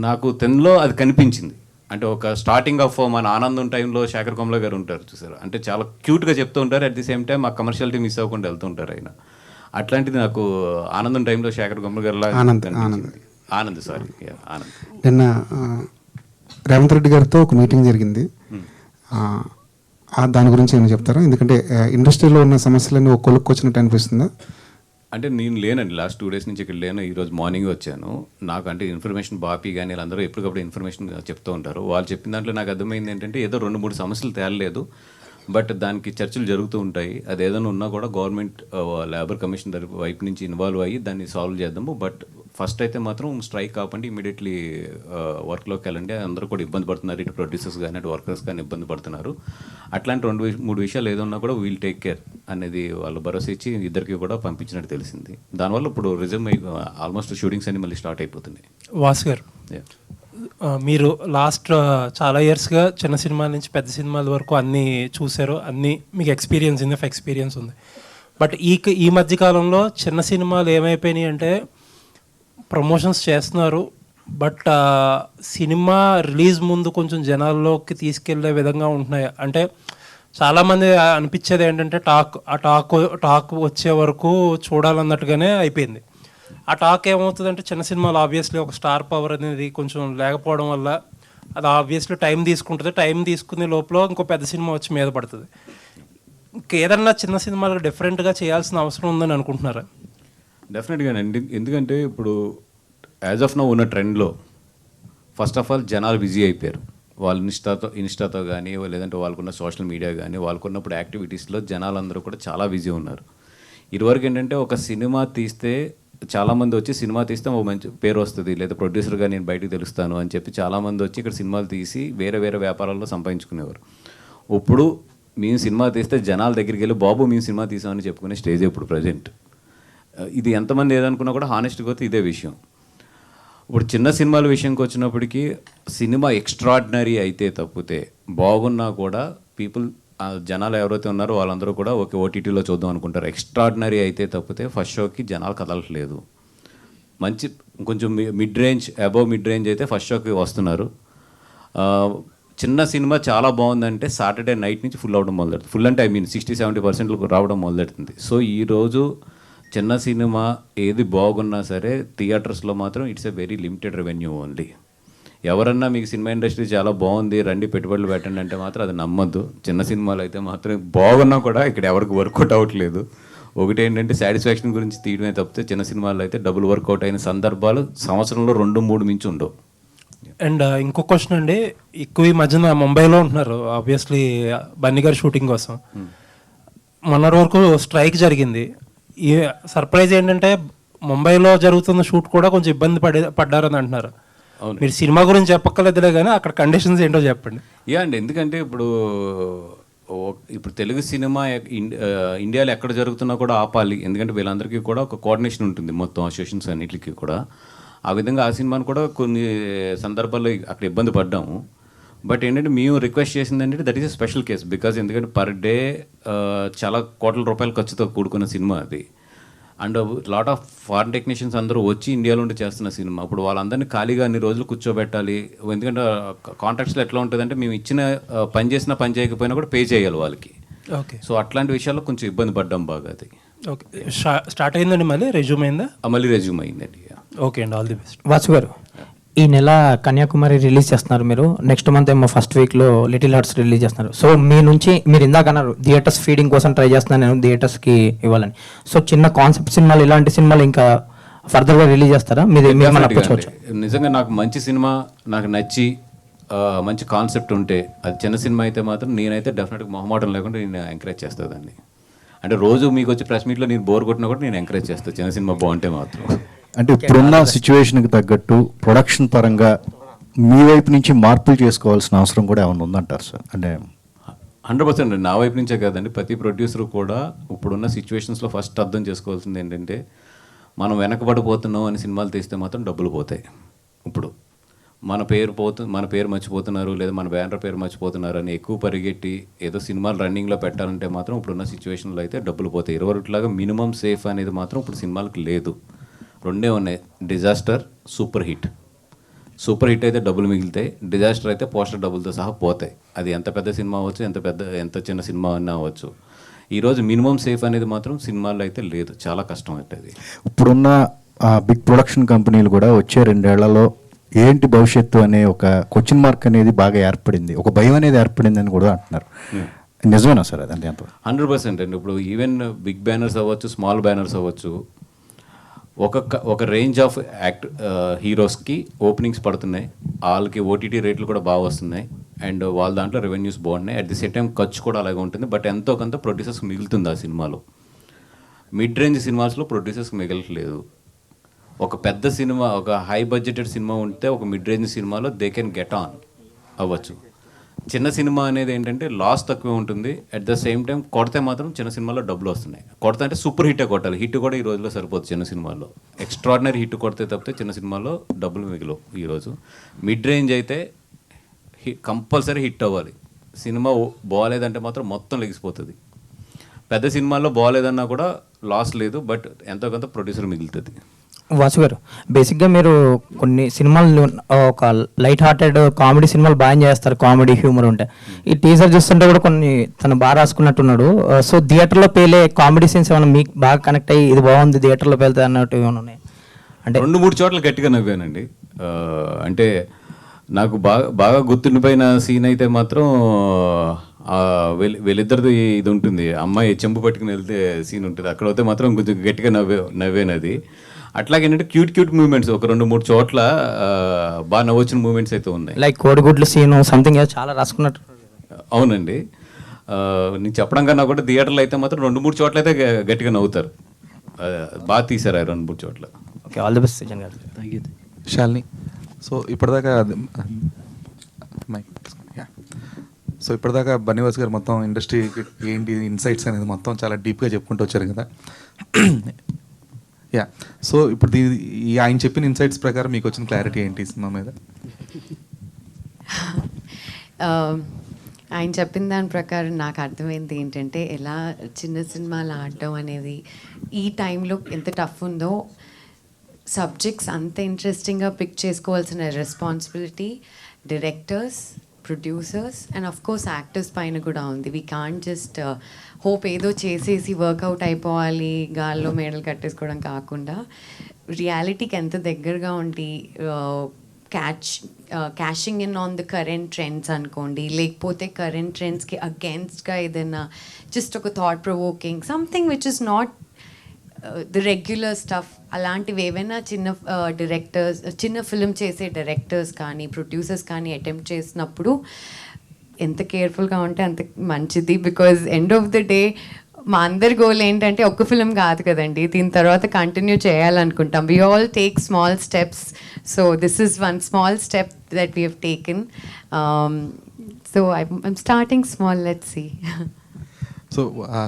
నాకు తెన్లో అది కనిపించింది. అంటే ఒక స్టార్టింగ్ ఆఫ్ మన ఆనందం టైంలో శేఖర్ కమ్ముల గారు ఉంటారు చూసారు, అంటే చాలా క్యూట్గా చెప్తూ ఉంటారు, అట్ ది సేమ్ టైం ఆ కమర్షియాలిటీ మిస్ అవ్వకుండా వెళ్తూ ఉంటారు ఆయన. అట్లాంటిది నాకు ఆనందం టైంలో శేఖర్ కమ్ముల గారు ఆనంద్ నిన్న రేవంత్ రెడ్డి గారితో ఒక మీటింగ్ జరిగింది, దాని గురించి ఏమైనా చెప్తారా? ఎందుకంటే ఇండస్ట్రీలో ఉన్న సమస్యలన్నీ ఒక కొలుక్కొచ్చినట్టు అనిపిస్తుందా? అంటే నేను లేనండి, లాస్ట్ 2 days నుంచి ఇక్కడ లేను. ఈరోజు మార్నింగ్ వచ్చాను. నాకు అంటే ఇన్ఫర్మేషన్ బాపీ కానీ వీళ్ళందరూ ఎప్పటికప్పుడు ఇన్ఫర్మేషన్ చెప్తూ ఉంటారు. వాళ్ళు చెప్పిన దాంట్లో నాకు అర్థమైంది ఏంటంటే ఏదో 2-3 సమస్యలు తేలలేదు, బట్ దానికి చర్చలు జరుగుతూ ఉంటాయి. అది ఏదైనా ఉన్నా కూడా గవర్నమెంట్ లేబర్ కమిషన్ వైపు నుంచి ఇన్వాల్వ్ అయ్యి దాన్ని సాల్వ్ చేద్దాము. బట్ ఫస్ట్ అయితే మాత్రం స్ట్రైక్ కాకుండా ఇమీడియట్లీ వర్క్లోకి వెళ్ళండి. అందరూ కూడా ఇబ్బంది పడుతున్నారు, ఇటు ప్రొడ్యూసర్స్ కానీ అటు వర్కర్స్ కానీ ఇబ్బంది పడుతున్నారు. అట్లాంటి 2-3 విషయాలు ఏదన్నా కూడా వీల్ టేక్ కేర్ అనేది వాళ్ళు భరోసా ఇచ్చి ఇద్దరికి కూడా పంపించినట్టు తెలిసింది. దానివల్ల ఇప్పుడు రిజమ్ ఆల్మోస్ట్ షూటింగ్స్ అన్ని మళ్ళీ స్టార్ట్ అయిపోతున్నాయి. వాసు గారు, మీరు లాస్ట్ చాలా ఇయర్స్గా చిన్న సినిమాల నుంచి పెద్ద సినిమాల వరకు అన్నీ చూశారు, అన్నీ మీకు ఎక్స్పీరియన్స్ ఉంది. బట్ ఈ మధ్య కాలంలో చిన్న సినిమాలు ఏమైపోయినాయి అంటే ప్రమోషన్స్ చేస్తున్నారు, బట్ సినిమా రిలీజ్ ముందు కొంచెం జనాల్లోకి తీసుకెళ్లే విధంగా ఉంటున్నాయి. అంటే చాలామంది అనిపించేది ఏంటంటే టాక్ వచ్చే వరకు చూడాలన్నట్టుగానే అయిపోయింది. ఆ టాక్ ఏమవుతుందంటే చిన్న సినిమాలు ఆబ్వియస్లీ ఒక స్టార్ పవర్ అనేది కొంచెం లేకపోవడం వల్ల అది ఆబ్వియస్లీ టైం తీసుకుంటుంది. టైం తీసుకునే లోపల ఇంకో పెద్ద సినిమా వచ్చి మీద పడుతుంది. ఇంకేదన్నా చిన్న సినిమాలు డిఫరెంట్గా చేయాల్సిన అవసరం ఉందని అనుకుంటున్నారా? డెఫినెట్గానండి. ఎందుకంటే ఇప్పుడు యాజ్ ఆఫ్ నౌ ఉన్న ట్రెండ్లో ఫస్ట్ ఆఫ్ ఆల్ జనాలు బిజీ అయిపోయారు. వాళ్ళు ఇన్స్టాతో కానీ లేదంటే వాళ్ళకున్న సోషల్ మీడియా కానీ వాళ్ళకున్నప్పుడు యాక్టివిటీస్లో జనాలందరూ కూడా చాలా బిజీ ఉన్నారు. ఇదివరకు ఏంటంటే ఒక సినిమా తీస్తే చాలామంది వచ్చి సినిమా తీస్తే ఒక మంచి పేరు వస్తుంది, లేదా ప్రొడ్యూసర్గా నేను బయటకు తెలుస్తాను అని చెప్పి చాలామంది వచ్చి ఇక్కడ సినిమాలు తీసి వేరే వేరే వ్యాపారాల్లో సంపాదించుకునేవారు. ఇప్పుడు మేము సినిమా తీస్తే జనాల దగ్గరికి వెళ్ళి బాబు మేము సినిమా తీసామని చెప్పుకునే స్టేజ్ ఇప్పుడు ప్రజెంట్. ఇది ఎంతమంది ఏదనుకున్నా కూడా హానెస్ట్గా పోతే ఇదే విషయం. ఇప్పుడు చిన్న సినిమాల విషయంకి వచ్చినప్పటికీ సినిమా ఎక్స్ట్రాడినరీ అయితే తప్పితే బాగున్నా కూడా పీపుల్ జనాలు ఎవరైతే ఉన్నారో వాళ్ళందరూ కూడా ఓకే ఓటీటీలో చూద్దాం అనుకుంటారు. ఎక్స్ట్రాడినరీ అయితే తప్పితే ఫస్ట్ షోకి జనాలు కదలట్లేదు. మంచి కొంచెం mid range above mid range అయితే ఫస్ట్ షోకి వస్తున్నారు. చిన్న సినిమా చాలా బాగుందంటే సాటర్డే నైట్ నుంచి ఫుల్ అవడం మొదలెడుతుంది. ఫుల్ అంటే 60-70% రావడం మొదలెడుతుంది. సో ఈరోజు చిన్న సినిమా ఏది బాగున్నా సరే థియేటర్స్లో మాత్రం it's a very limited revenue only. ఎవరన్నా మీకు సినిమా ఇండస్ట్రీ చాలా బాగుంది రండి పెట్టుబడులు పెట్టండి అంటే మాత్రం అది నమ్మద్దు. చిన్న సినిమాలు అయితే మాత్రం బాగున్నా కూడా ఇక్కడ ఎవరికి వర్కౌట్ అవ్వట్లేదు. ఒకటి ఏంటంటే సాటిస్ఫాక్షన్ గురించి తీయడమే తప్పితే చిన్న సినిమాలు అయితే డబుల్ వర్కౌట్ అయిన సందర్భాలు సంవత్సరంలో 2-3 మించి ఉండవు. అండ్ ఇంకో క్వశ్చన్ అండి, ఎక్కువ ఈ మధ్యన ముంబైలో ఉంటున్నారు ఆబ్వియస్లీ బన్నీ గారి షూటింగ్ కోసం. మొన్నటి వరకు స్ట్రైక్ జరిగింది. ఈ సర్ప్రైజ్ ఏంటంటే ముంబైలో జరుగుతున్న షూట్ కూడా కొంచెం ఇబ్బంది పడ్డారని అంటున్నారు. మీరు సినిమా గురించి చెప్పక్కర్లేదులే కానీ అక్కడ కండిషన్స్ ఏంటో చెప్పండి. అండి, ఎందుకంటే ఇప్పుడు తెలుగు సినిమా ఇండియాలో ఎక్కడ జరుగుతున్నా కూడా ఆపాలి. ఎందుకంటే వీళ్ళందరికీ కూడా ఒక కోఆర్డినేషన్ ఉంటుంది మొత్తం అసోసియేషన్స్ అన్నిటికీ కూడా. ఆ విధంగా ఆ సినిమాను కూడా కొన్ని సందర్భాల్లో అక్కడ ఇబ్బంది పడ్డాము. బట్ ఏంటంటే మేము రిక్వెస్ట్ చేసింది ఏంటంటే that is a special case. Because ఎందుకంటే పర్ డే చాలా కోట్ల రూపాయల ఖర్చుతో కూడుకున్న సినిమా అది. And lot of foreign technicians అందరూ వచ్చి ఇండియాలో ఉండి చేస్తున్న సినిమా. అప్పుడు వాళ్ళందరినీ ఖాళీగా అన్ని రోజులు కూర్చోబెట్టాలి. ఎందుకంటే కాంట్రాక్ట్స్లో ఎట్లా ఉంటుందంటే మేము ఇచ్చిన పని చేసినా పని చేయకపోయినా కూడా పే చేయాలి వాళ్ళకి. ఓకే. సో అట్లాంటి విషయాల్లో కొంచెం ఇబ్బంది పడ్డాం బాగా. అది ఓకే. స్టార్ట్ అయిందండి, మళ్ళీ రెజ్యూమ్ అయిందా? మళ్ళీ రెజ్యూమ్ అయిందండి. ఓకే అండి, ఆల్ ది బెస్ట్. వాసు గారు, ఈ నెల కన్యాకుమారి రిలీజ్ చేస్తున్నారు మీరు. నెక్స్ట్ మంత్ ఏమో ఫస్ట్ వీక్లో లిటిల్ హార్ట్స్ రిలీజ్ చేస్తున్నారు. సో మీ నుంచి మీరు ఇందాక అన్నారు థియేటర్స్ ఫీడింగ్ కోసం ట్రై చేస్తున్నాను నేను థియేటర్స్కి ఇవ్వాలని. సో చిన్న కాన్సెప్ట్ సినిమాలు ఇలాంటి సినిమాలు ఇంకా ఫర్దర్గా రిలీజ్ చేస్తారా? నిజంగా నాకు మంచి సినిమా నాకు నచ్చి మంచి కాన్సెప్ట్ ఉంటే అది చిన్న సినిమా అయితే మాత్రం నేనైతే డెఫినెట్గా మొహమాటం లేకుండా నేను ఎంకరేజ్ చేస్తానండి. అంటే రోజు మీకు వచ్చి ప్రెస్ మీట్లో నేను బోర్ కొట్టినా కూడా నేను ఎంకరేజ్ చేస్తాను చిన్న సినిమా బాగుంటే మాత్రం. అంటే ఇప్పుడున్న సిచ్యువేషన్కి తగ్గట్టు ప్రొడక్షన్ పరంగా మీ వైపు నుంచి మార్పులు చేసుకోవాల్సిన అవసరం కూడా ఏమైనా ఉందంటారు సార్? అంటే 100% నా వైపు నుంచే కాదండి, ప్రతి ప్రొడ్యూసర్ కూడా ఇప్పుడున్న సిచ్యువేషన్స్లో ఫస్ట్ అర్థం చేసుకోవాల్సింది ఏంటంటే మనం వెనకబడిపోతున్నాం అని సినిమాలు తీస్తే మాత్రం డబ్బులు పోతాయి. ఇప్పుడు మన పేరు మర్చిపోతున్నారు లేదా మన బ్యానర్ పేరు మర్చిపోతున్నారు అని ఎక్కువ పరిగెట్టి ఏదో సినిమాలు రన్నింగ్లో పెట్టాలంటే మాత్రం ఇప్పుడున్న సిచ్యువేషన్లో అయితే డబ్బులు పోతాయి. 20 మినిమం సేఫ్ అనేది మాత్రం ఇప్పుడు సినిమాలకు లేదు. 2 ఉన్నాయి, disaster, super hit. Super hit అయితే డబ్బులు మిగిలితాయి, డిజాస్టర్ అయితే పోస్టర్ డబ్బులతో సహా పోతాయి. అది ఎంత పెద్ద సినిమా అవ్వచ్చు, ఎంత చిన్న సినిమా అన్నా అవ్వచ్చు. ఈరోజు మినిమం సేఫ్ అనేది మాత్రం సినిమాల్లో అయితే లేదు, చాలా కష్టం అవుతుంది. ఇప్పుడున్న బిగ్ ప్రొడక్షన్ కంపెనీలు కూడా వచ్చే 2 ఏళ్లలో ఏంటి భవిష్యత్తు అనే ఒక క్వశ్చన్ మార్క్ అనేది బాగా ఏర్పడింది, ఒక భయం అనేది ఏర్పడింది అని కూడా అంటున్నారు. నిజమేనా సార్? అదంటే ఎంత? 100% అండి. ఇప్పుడు ఈవెన్ బిగ్ బ్యానర్స్ అవ్వచ్చు, స్మాల్ బ్యానర్స్ అవ్వచ్చు, ఒక రేంజ్ ఆఫ్ హీరోస్కి ఓపెనింగ్స్ పడుతున్నాయి, వాళ్ళకి ఓటీటీ రేట్లు కూడా బాగా వస్తున్నాయి, అండ్ వాళ్ళ దాంట్లో రెవెన్యూస్ బాగున్నాయి. అట్ ది సేమ్ టైం ఖర్చు కూడా అలాగే ఉంటుంది. బట్ ఎంతో కొంత ప్రొడ్యూసర్స్ మిగులుతుంది ఆ సినిమాలో. మిడ్ రేంజ్ సినిమాస్లో ప్రొడ్యూసర్స్కి మిగలట్లేదు. ఒక పెద్ద సినిమా, ఒక హై బడ్జెటెడ్ సినిమా ఉంటే ఒక మిడ్ రేంజ్ సినిమాలో దే కెన్ గెట్ ఆన్ అవ్వచ్చు. చిన్న సినిమా అనేది ఏంటంటే లాస్ తక్కువ ఉంటుంది, అట్ ద సేమ్ టైం కొడితే మాత్రం చిన్న సినిమాలో డబ్బులు వస్తున్నాయి. కొడితే అంటే సూపర్ హిట్టే కొట్టాలి. హిట్ కూడా ఈ రోజులో సరిపోతుంది చిన్న సినిమాల్లో. ఎక్స్ట్రాడినరీ హిట్ కొడితే తప్పితే చిన్న సినిమాలో డబ్బులు మిగిలవు ఈరోజు. మిడ్ రేంజ్ అయితే కంపల్సరీ హిట్ అవ్వాలి. సినిమా బాగాలేదంటే మాత్రం మొత్తం లెగిసిపోతుంది. పెద్ద సినిమాల్లో బాగాలేదన్నా కూడా లాస్ లేదు, బట్ ఎంతో కొంత ప్రొడ్యూసర్ మిగులుతుంది. వాసు గారు, బేసిక్గా మీరు కొన్ని సినిమాలు ఒక లైట్ హార్టెడ్ కామెడీ సినిమాలు బాగా చేస్తారు, కామెడీ హ్యూమర్ ఉంటాయి. ఈ టీజర్ చూస్తుంటే కూడా కొన్ని తను బాగా రాసుకున్నట్టున్నాడు. సో థియేటర్లో పేలే కామెడీ సీన్స్ ఏమైనా మీకు బాగా కనెక్ట్ అయ్యి ఇది బాగుంది థియేటర్లో పేలుతుంది అన్నట్టు ఏమైనా ఉన్నాయి? అంటే 2-3 చోట్ల గట్టిగా నవ్వానండి. అంటే నాకు బాగా గుర్తుండిపోయిన సీన్ అయితే మాత్రం వీళ్ళిద్దరిది ఇది ఉంటుంది, అమ్మాయి చెంపు పట్టుకుని వెళ్తే సీన్ ఉంటుంది. అక్కడ అయితే మాత్రం కొంచెం గట్టిగా నవ్వేనది. అట్లాగే ఏంటంటే క్యూట్ మూమెంట్స్ ఒక 2-3 చోట్ల బాగా నవ్వొచ్చిన మూమెంట్స్ అయితే ఉన్నాయి. లైక్ కోడిగుడ్ల సీన్ సంథింగ్ చాలా రాసుకున్నట్టు. అవునండి, నేను చెప్పడం కన్నా కూడా థియేటర్లో అయితే మాత్రం 2-3 చోట్ల అయితే గట్టిగా నవ్వుతారు. బాగా తీశారు ఆ 2-3 చోట్ల. ఓకే, ఆల్ ది బెస్ట్ సీజన్ గారు. Thank you. శాలిని, సో ఇప్పటిదాకా సో ఇప్పటిదాకా బన్నీవాస్ గారు మొత్తం ఇండస్ట్రీ ఏంటి ఇన్సైట్స్ అనేది మొత్తం చాలా డీప్గా చెప్పుకుంటూ వచ్చారు కదా. యా, సో ఇప్పుడు ఈ ఆయన చెప్పిన ఇన్సైట్స్ ప్రకారం మీకు వచ్చిన క్లారిటీ ఏంటి సినిమా మీద? ఆయన చెప్పిన దాని ప్రకారం నాకు అర్థమైంది ఏంటంటే ఎలా చిన్న సినిమాలు ఆడడం అనేది ఈ టైంలో ఎంత టఫ్ ఉందో, సబ్జెక్ట్స్ అంత ఇంట్రెస్టింగ్గా పిక్ చేసుకోవాల్సిన responsibility directors, producers and of course actors పైన కూడా ఉంది. వీ కాంట్ జస్ట్ హోప్ ఏదో చేసేసి వర్కౌట్ అయిపోవాలి, గాల్లో మేడలు కట్టేసుకోవడం కాకుండా రియాలిటీకి ఎంత దగ్గరగా ఉండి cashing in on the current trends అనుకోండి, లేకపోతే కరెంట్ ట్రెండ్స్కి అగేన్స్ట్గా ఏదైనా జస్ట్ ఒక thought provoking something which is not the regular stuff, అలాంటివి ఏవైనా చిన్న డైరెక్టర్స్, చిన్న ఫిలిం చేసే డైరెక్టర్స్ కానీ ప్రొడ్యూసర్స్ కానీ అటెంప్ట్ చేసినప్పుడు ఎంత కేర్ఫుల్గా ఉంటే అంత మంచిది. Because end of the day మా అందరి గోల్ ఏంటంటే ఒక్క ఫిలిం కాదు కదండి, దీని తర్వాత కంటిన్యూ చేయాలనుకుంటాం. We all take small steps, so this is one small step that we have taken. So I'm starting small, let's see. So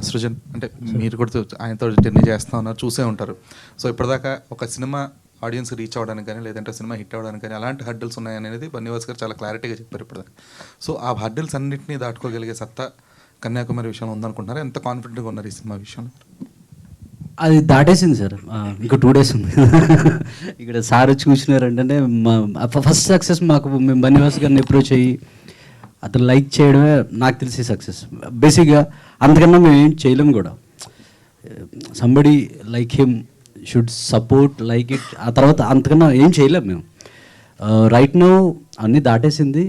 Srujan, అంటే మీరు కూడా ఆయనతో జర్నీ చేస్తూ ఉన్నారు, చూసే ఉంటారు. సో ఇప్పటిదాకా ఒక సినిమా ఆడియన్స్ రీచ్ అవ్వడానికి కానీ లేదంటే సినిమా హిట్ అవ్వడానికి కానీ అలాంటి హర్డిల్స్ ఉన్నాయనేది బన్నీవాస్ గారు చాలా క్లారిటీగా చెప్పారు ఇప్పటిదాకా. సో ఆ హర్డిల్స్ అన్నింటినీ దాటుకోగలిగే సత్తా కన్యాకుమారి విషయంలో ఉందనుకుంటున్నారు. ఎంత కాన్ఫిడెంట్గా ఉన్నారు ఈ సినిమా విషయంలో? అది దాటేసింది సార్, ఇంకా 2 days ఉంది. ఇక్కడ సార్ వచ్చి కూర్చున్నారంటే ఫస్ట్ సక్సెస్ మాకు, మేము బన్నీవాస్ గారిని అప్రోచ్ అయ్యి అతను లైక్ చేయడమే నాకు తెలిసి సక్సెస్. బేసిక్గా అంతకన్నా మేము ఏం చేయలేము కూడా. Somebody like him should support like it, ఆ తర్వాత అంతకన్నా ఏం చేయలేము మేము. రైట్ నో అన్నీ దాటేసింది,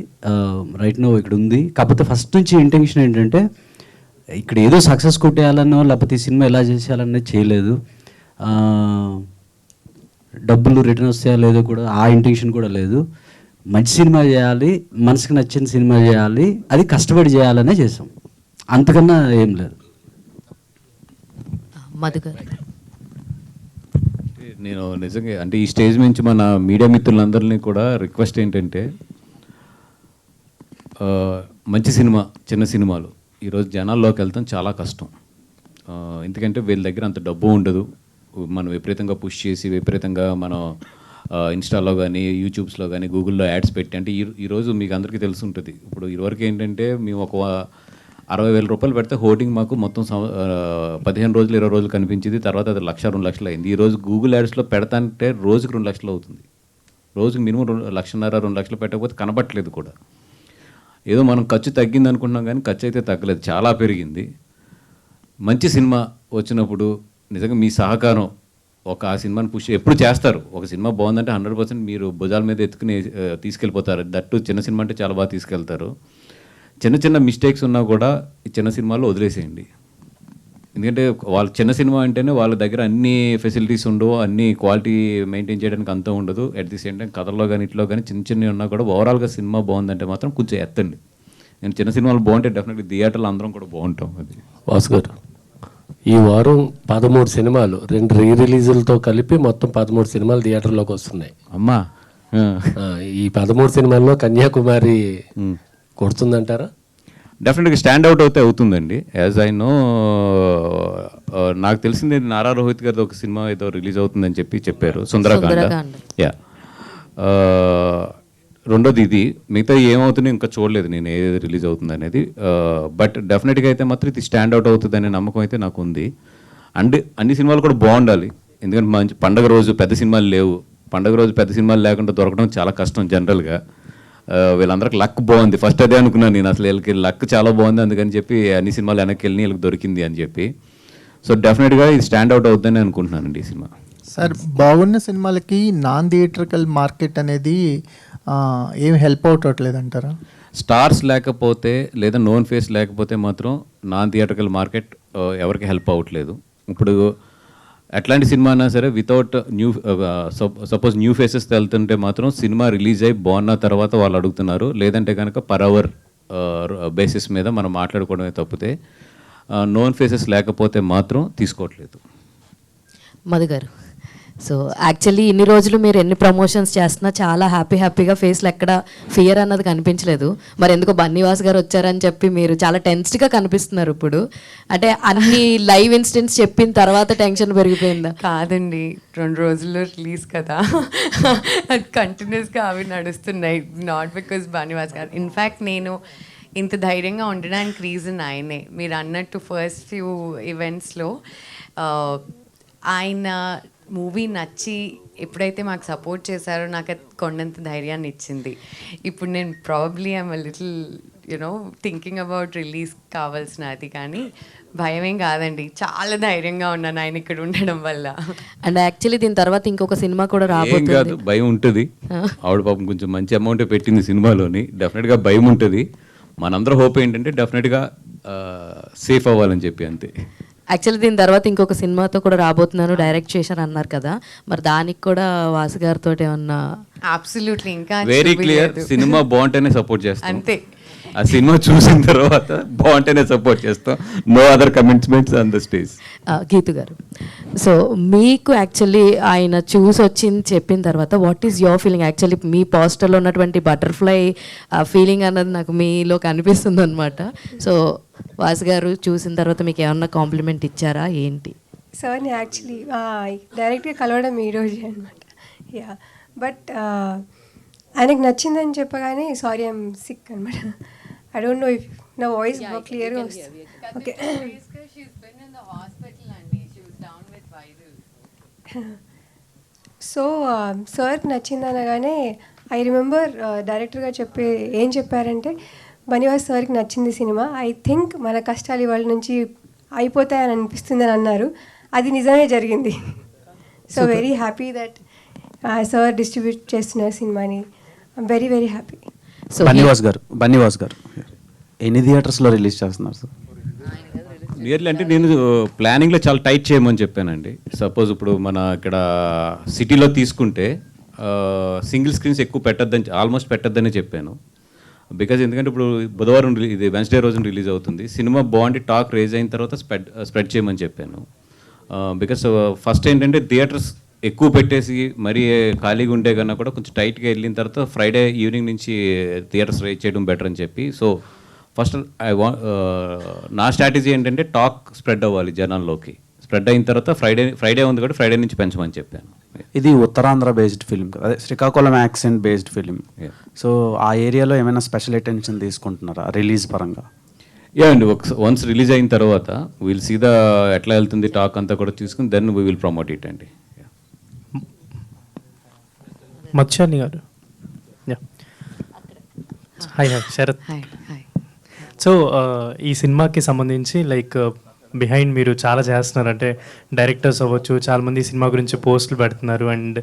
రైట్ నో ఇక్కడ ఉంది. కాకపోతే ఫస్ట్ నుంచి ఇంటెన్షన్ ఏంటంటే ఇక్కడ ఏదో సక్సెస్ కొట్టేయాలనో లేకపోతే ఈ సినిమా ఎలా చేసేయాలన్నది చేయలేదు. డబ్బులు రిటర్న్ వస్తాయో లేదో కూడా ఆ ఇంటెన్షన్ కూడా లేదు. మంచి సినిమా చేయాలి, మనసుకు నచ్చిన సినిమా చేయాలి, అది కష్టపడి చేయాలనే చేసాం, అంతకన్నా ఏం లేదు. నేను నిజంగా అంటే ఈ స్టేజ్ నుంచి మన మీడియా మిత్రులందరినీ కూడా రిక్వెస్ట్ ఏంటంటే, మంచి సినిమా, చిన్న సినిమాలు ఈరోజు జనాల్లోకి వెళ్తాం చాలా కష్టం. ఎందుకంటే వీళ్ళ దగ్గర అంత డబ్బు ఉండదు. మనం విపరీతంగా పుష్ చేసి విపరీతంగా మనం ఇన్స్టాలో కానీ యూట్యూబ్స్లో కానీ గూగుల్లో యాడ్స్ పెట్టి, అంటే ఈరోజు మీకు అందరికీ తెలిసి ఉంటుంది. ఇప్పుడు ఇదివరకు ఏంటంటే మేము ఒక 60,000 రూపాయలు పెడితే హోర్డింగ్ మాకు మొత్తం 15 రోజులు 20 రోజులు కనిపించింది. తర్వాత అది 1,00,000 2 లక్షలు అయింది. ఈరోజు గూగుల్ యాడ్స్లో పెడతాంటే రోజుకి 2 లక్షలు అవుతుంది. రోజుకి మినిమం 1,50,000 2 లక్షలు పెట్టకపోతే కనబట్టలేదు కూడా. ఏదో మనం ఖర్చు తగ్గింది అనుకుంటున్నాం కానీ ఖర్చు అయితే తగ్గలేదు, చాలా పెరిగింది. మంచి సినిమా వచ్చినప్పుడు నిజంగా మీ సహకారం, ఒక ఆ సినిమాని పుష్ ఎప్పుడు చేస్తారు. ఒక సినిమా బాగుందంటే 100% మీరు భుజాల మీద ఎత్తుకుని తీసుకెళ్ళిపోతారు. దట్టు చిన్న సినిమా అంటే చాలా బాగా తీసుకెళ్తారు. చిన్న చిన్న మిస్టేక్స్ ఉన్నా కూడా ఈ చిన్న సినిమాలో వదిలేసేయండి. ఎందుకంటే వాళ్ళ చిన్న సినిమా అంటేనే వాళ్ళ దగ్గర అన్ని ఫెసిలిటీస్ ఉండవు, అన్ని క్వాలిటీ మెయింటైన్ చేయడానికి అంతా ఉండదు. అట్ ది సేమ్ టైం కథల్లో కానీ ఇట్లో కానీ చిన్న చిన్నవి ఉన్నా కూడా ఓవరాల్గా సినిమా బాగుందంటే మాత్రం కొంచెం ఎత్తండి. నేను చిన్న సినిమాలు బాగుంటే డెఫినెట్లీ థియేటర్లో అందరం కూడా బాగుంటాం. అది వాసు గారు, ఈ వారం 13 సినిమాలు 2 రిలీజులతో కలిపి మొత్తం 13 సినిమాలు థియేటర్లోకి వస్తున్నాయి. అమ్మా, ఈ 13 సినిమాల్లో కన్యాకుమారి కొడుతుందంటారా? డెఫినెట్గా స్టాండ్ అవుట్ అవుతుందండి. యాజ్ ఐ నో, నాకు తెలిసింది నారా రోహిత్ గారిది ఒక సినిమా ఏదో రిలీజ్ అవుతుందని చెప్పారు, సుందరకాండ. యా, రెండోది ఇది. మిగతా ఏమవుతుందో ఇంకా చూడలేదు నేను ఏది రిలీజ్ అవుతుంది అనేది. బట్ డెఫినెట్గా అయితే మాత్రం ఇది స్టాండ్ అవుట్ అవుతుంది అనే నమ్మకం అయితే నాకు ఉంది. అండ్ అన్ని సినిమాలు కూడా బాగుండాలి. ఎందుకంటే మంచి పండగ రోజు పెద్ద సినిమాలు లేవు. పండగ రోజు పెద్ద సినిమాలు లేకుండా దొరకడం చాలా కష్టం జనరల్గా. వీళ్ళందరికి లక్ బాగుంది. ఫస్ట్ అదే అనుకున్నాను నేను, అసలు వీళ్ళకి లక్ చాలా బాగుంది, అందుకని చెప్పి అన్ని సినిమాలు వెనక్కి వెళ్ళి వీళ్ళకి దొరికింది అని చెప్పి. సో డెఫినెట్గా ఇది స్టాండ్ అవుట్ అవుతుందని అనుకుంటున్నానండి ఈ సినిమా. సార్, బాగున్న సినిమాలకి నాన్ థియేట్రికల్ మార్కెట్ అనేది ఏం హెల్ప్ అవుట్ అవ్వట్లేదు అంటారా? స్టార్స్ లేకపోతే లేదా నోన్ ఫేస్ లేకపోతే మాత్రం నాన్ థియేట్రికల్ మార్కెట్ ఎవరికి హెల్ప్ అవ్వట్లేదు. ఇప్పుడు ఎట్లాంటి సినిమా అయినా సరే వితౌట్ సపోజ్ న్యూ ఫేసెస్ వెళ్తుంటే మాత్రం సినిమా రిలీజ్ అయ్యి బాగున్న తర్వాత వాళ్ళు అడుగుతున్నారు. లేదంటే కనుక పర్ అవర్ బేసిస్ మీద మనం మాట్లాడుకోవడమే తప్పితే నోన్ ఫేసెస్ లేకపోతే మాత్రం తీసుకోవట్లేదు. మధు గారు, సో యాక్చువల్లీ ఇన్ని రోజులు మీరు ఎన్ని ప్రమోషన్స్ చేస్తున్నా చాలా హ్యాపీగా ఫేస్లో ఎక్కడ ఫియర్ అన్నది కనిపించలేదు. మరి ఎందుకో బన్నీవాస్ గారు వచ్చారని చెప్పి మీరు చాలా టెన్స్డ్గా కనిపిస్తున్నారు ఇప్పుడు. అంటే అన్ని లైవ్ ఇన్సిడెంట్స్ చెప్పిన తర్వాత టెన్షన్ పెరిగిపోయిందా? కాదండి, 2 రోజుల్లో రిలీజ్ కదా, అది కంటిన్యూస్గా అవి నడుస్తున్నాయి. నాట్ బికాస్ బన్నీవాస్ గారు. ఇన్ఫ్యాక్ట్ నేను ఇంత ధైర్యంగా ఉండడానికి రీజన్ ఆయనే. మీరు అన్నట్టు ఫస్ట్ ఫ్యూ ఈవెంట్స్లో ఆయన మూవీ నచ్చి ఎప్పుడైతే మాకు సపోర్ట్ చేశారో నాకు అది కొండంత ధైర్యాన్ని ఇచ్చింది. ఇప్పుడు నేను probably I'm little thinking about release కావాల్సిన అది, కానీ భయమేం కాదండి, చాలా ధైర్యంగా ఉన్నాను ఆయన ఇక్కడ ఉండడం వల్ల. అండ్ యాక్చువల్లీ దీని తర్వాత ఇంకొక సినిమా కూడా రాబోతుంది. కాదు, భయం ఉంటుంది. ఆవిడ పాపం కొంచెం మంచి అమౌంట్ పెట్టింది సినిమాలోని, డెఫినెట్గా భయం ఉంటుంది. మనందరూ హోప్ ఏంటంటే డెఫినెట్గా సేఫ్ అవ్వాలని చెప్పి, అంతే. యాక్చువల్లీ దీని తర్వాత ఇంకొక సినిమాతో కూడా రాబోతున్నాను, డైరెక్ట్ చేశాను అన్నారు కదా, మరి దానికి కూడా వాసు గారితో ఏమన్నా? అబ్సల్యూట్లీ, ఇంకా వెరీ క్లియర్. సినిమా బాగుంటేనే సపోర్ట్ చేస్తాం, అంతే. ఆ సినిమా చూసిన తర్వాత బాగుంటేనే సపోర్ట్ చేస్తాం. No other commitments on the stage. Geetu గారు, సో మీకు యాక్చువల్లీ ఆయన చూసి వచ్చింది చెప్పిన తర్వాత what is your feeling? Actually మీ పోస్టర్లో ఉన్నటువంటి బటర్ఫ్లై ఫీలింగ్ అన్నది నాకు మీలో కనిపిస్తుంది అనమాట. సో వాసు గారు చూసిన తర్వాత మీకు ఏమన్నా కాంప్లిమెంట్ ఇచ్చారా ఏంటి? సార్ని యాక్చువల్లీ డైరెక్ట్గా కలవడం ఈరోజే అనమాట. యా, బట్ ఆయనకు నచ్చిందని చెప్పగానే సారీ ఐఎమ్ సిక్ అనమాట. ఐ డోంట్ నో ఇఫ్ నా వాయిస్ క్లియర్గా వస్తుంది. ఓకే. సో సార్కి నచ్చింది అనగానే ఐ రిమెంబర్ డైరెక్టర్గా ఏం చెప్పారంటే, బన్నీవాస్ సార్కి నచ్చింది సినిమా, ఐ థింక్ మన కష్టాలు ఇవాళ నుంచి అయిపోతాయని అనిపిస్తుంది అని అన్నారు. అది నిజమే జరిగింది. So very happy that sir distribute చేస్తున్నారు సినిమాని. I'm very very happy. So Bunny Vas గారు ఎన్ని థియేటర్స్లో రిలీజ్ చేస్తున్నారు సార్? నియర్లీ అంటే నేను ప్లానింగ్లో చాలా టైట్ చేయమని చెప్పానండి. సపోజ్ ఇప్పుడు మన ఇక్కడ సిటీలో తీసుకుంటే సింగిల్ స్క్రీన్స్ ఎక్కువ పెట్టద్దని, ఆల్మోస్ట్ పెట్టద్దని చెప్పాను. బికాజ్ ఎందుకంటే ఇప్పుడు బుధవారం ఇది వెన్స్డే రోజున రిలీజ్ అవుతుంది. సినిమా బాగుండి టాక్ రేజ్ అయిన తర్వాత స్ప్రెడ్ చేయమని చెప్పాను. బికాస్ ఫస్ట్ ఏంటంటే థియేటర్స్ ఎక్కువ పెట్టేసి మరీ ఖాళీగా ఉంటే కన్నా కూడా కొంచెం టైట్గా వెళ్ళిన తర్వాత ఫ్రైడే ఈవినింగ్ నుంచి థియేటర్స్ రేజ్ చేయడం బెటర్ అని చెప్పి, సో ఫస్ట్ నా స్ట్రాటజీ ఏంటంటే టాక్ స్ప్రెడ్ అవ్వాలి జనాల్లోకి. స్ప్రెడ్ అయిన తర్వాత ఫ్రైడే ఉంది కాబట్టి ఫ్రైడే నుంచి పెంచమని చెప్పాను. ఇది ఉత్తరాంధ్ర బేస్డ్ ఫిలిం కదా, అదే Srikakulam accent based film. So ఆ ఏరియాలో ఏమైనా స్పెషల్ అటెన్షన్ తీసుకుంటున్నారా రిలీజ్ పరంగా? యా అండి, వన్స్ రిలీజ్ అయిన తర్వాత విల్ సీ ద ఎట్లా వెళ్తుంది టాక్ అంతా కూడా తీసుకుని then we will promote it అండి. మత్స్యాని గారు, హాయ్ శరత్. సో ఈ సినిమాకి సంబంధించి లైక్ బిహైండ్ మీరు చాలా చేస్తున్నారు, అంటే డైరెక్టర్స్ అవ్వచ్చు, చాలామంది సినిమా గురించి పోస్టులు పెడుతున్నారు, అండ్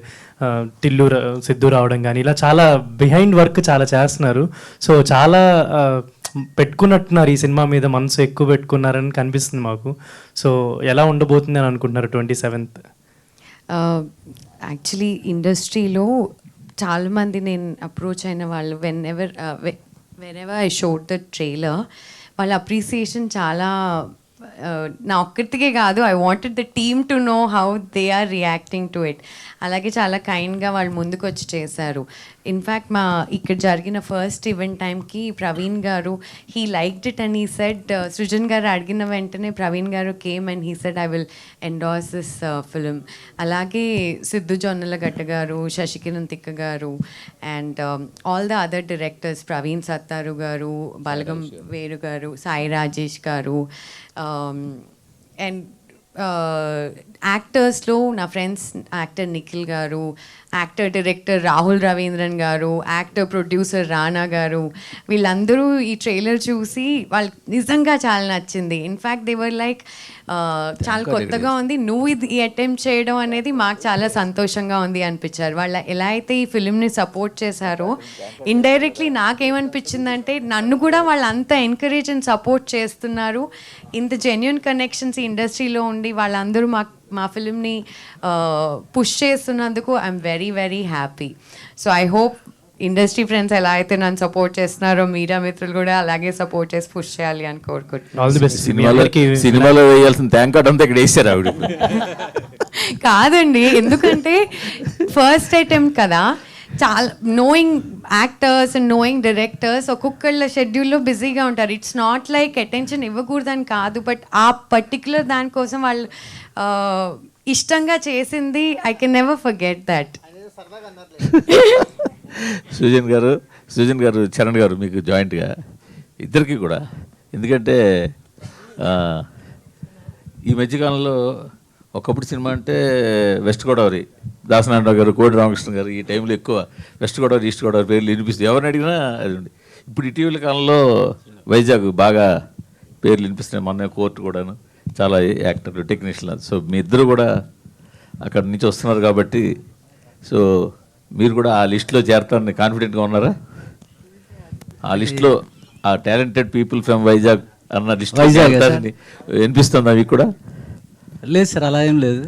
సిద్ధు రావడం కానీ ఇలా చాలా బిహైండ్ వర్క్ చాలా చేస్తున్నారు. సో చాలా పెట్టుకున్నట్టున్నారు ఈ సినిమా మీద, మనసు ఎక్కువ పెట్టుకున్నారని కనిపిస్తుంది మాకు. సో ఎలా ఉండబోతుంది అని అనుకుంటున్నారు 27th? యాక్చువల్లీ ఇండస్ట్రీలో చాలామంది నేను అప్రోచ్ అయిన వాళ్ళు whenever I showed the trailer, వాళ్ళ అప్రిసియేషన్ చాలా నా ఒక్కటికే కాదు, I wanted the team to know how they are reacting to it. అలాగే చాలా కైండ్గా వాళ్ళు ముందుకు వచ్చి చేశారు. ఇన్ఫ్యాక్ట్ మా ఇక్కడ జరిగిన ఫస్ట్ ఈవెంట్ టైంకి ప్రవీణ్ గారు he liked it and he said, Srujan గారు అడిగిన వెంటనే ప్రవీణ్ గారు came and he said I will endorse this film. అలాగే సిద్ధు జొన్నలగడ్డ గారు, శశికిరణ్ తిక్క గారు and all the other directors, Praveen Sattaru గారు, బలగం వేరు గారు, సాయి రాజేష్ గారు అండ్ యాక్టర్స్లో నా ఫ్రెండ్స్ యాక్టర్ నిఖిల్ గారు, యాక్టర్ డైరెక్టర్ రాహుల్ రవీంద్రన్ గారు, యాక్టర్ ప్రొడ్యూసర్ రానా గారు, వీళ్ళందరూ ఈ ట్రైలర్ చూసి వాళ్ళకి నిజంగా చాలా నచ్చింది. ఇన్ఫ్యాక్ట్ దే వర్ లైక్ చాలా కొత్తగా ఉంది, నువ్వు ఇది అటెంప్ట్ చేయడం అనేది మాకు చాలా సంతోషంగా ఉంది అనిపించారు. వాళ్ళ ఎలా అయితే ఈ ఫిలింని సపోర్ట్ చేశారో ఇండైరెక్ట్లీ నాకేమనిపించిందంటే నన్ను కూడా వాళ్ళు అంత ఎంకరేజ్ అండ్ సపోర్ట్ చేస్తున్నారు. ఇంత జెన్యున్ కనెక్షన్స్ ఈ ఇండస్ట్రీలో ఉండి వాళ్ళందరూ మా ఫిలింని పుష్ చేస్తున్నందుకు I'm very very happy. So I hope industry friends ఎలా అయితే నన్ను సపోర్ట్ చేస్తున్నారో మీడియా మిత్రులు కూడా అలాగే సపోర్ట్ చేసి పుష్ చేయాలి అని కోరుకుంటున్నాను. All the best. సినిమాలో వేయాల్సిన థ్యాంక్ కార్డ్ అంతా ఇక్కడ వేసారు ఆవిడ. కాదండి, ఎందుకంటే ఫస్ట్ అటెంప్ట్ కదా, చాలా knowing actors and knowing directors ఒక్కొక్కళ్ళ షెడ్యూల్లో బిజీగా ఉంటారు. ఇట్స్ నాట్ లైక్ అటెన్షన్ ఇవ్వకూడదని కాదు, బట్ ఆ పర్టిక్యులర్ దానికోసం వాళ్ళు ఇష్టంగా చేసింది I can never forget that. Srujan గారు చరణ్ గారు మీకు జాయింట్గా ఇద్దరికి కూడా, ఎందుకంటే ఈ మధ్యకాలంలో ఒకప్పుడు సినిమా అంటే వెస్ట్ గోదావరి దాసనారాయణ గారు, కోడి రామకృష్ణ గారు, ఈ టైంలో ఎక్కువ వెస్ట్ గోదావరి ఈస్ట్ గోదావరి పేర్లు వినిపిస్తుంది, ఎవరిని అడిగినా అది ఉంది. ఇప్పుడు ఇటీవల కాలంలో వైజాగ్ బాగా పేర్లు వినిపిస్తున్నాయి, మొన్న కోర్టు కూడాను చాలా యాక్టర్లు టెక్నీషియన్లు. సో మీ ఇద్దరు కూడా అక్కడి నుంచి వస్తున్నారు కాబట్టి, సో మీరు కూడా ఆ లిస్ట్లో చేరతారని కాన్ఫిడెంట్గా ఉన్నారా? ఆ లిస్ట్లో ఆ టాలెంటెడ్ పీపుల్ ఫ్రమ్ వైజాగ్ అన్న లిస్ట్లో చేరతారని వినిపిస్తుందా మీకు కూడా? లేదు సార్, అలా ఏం లేదు.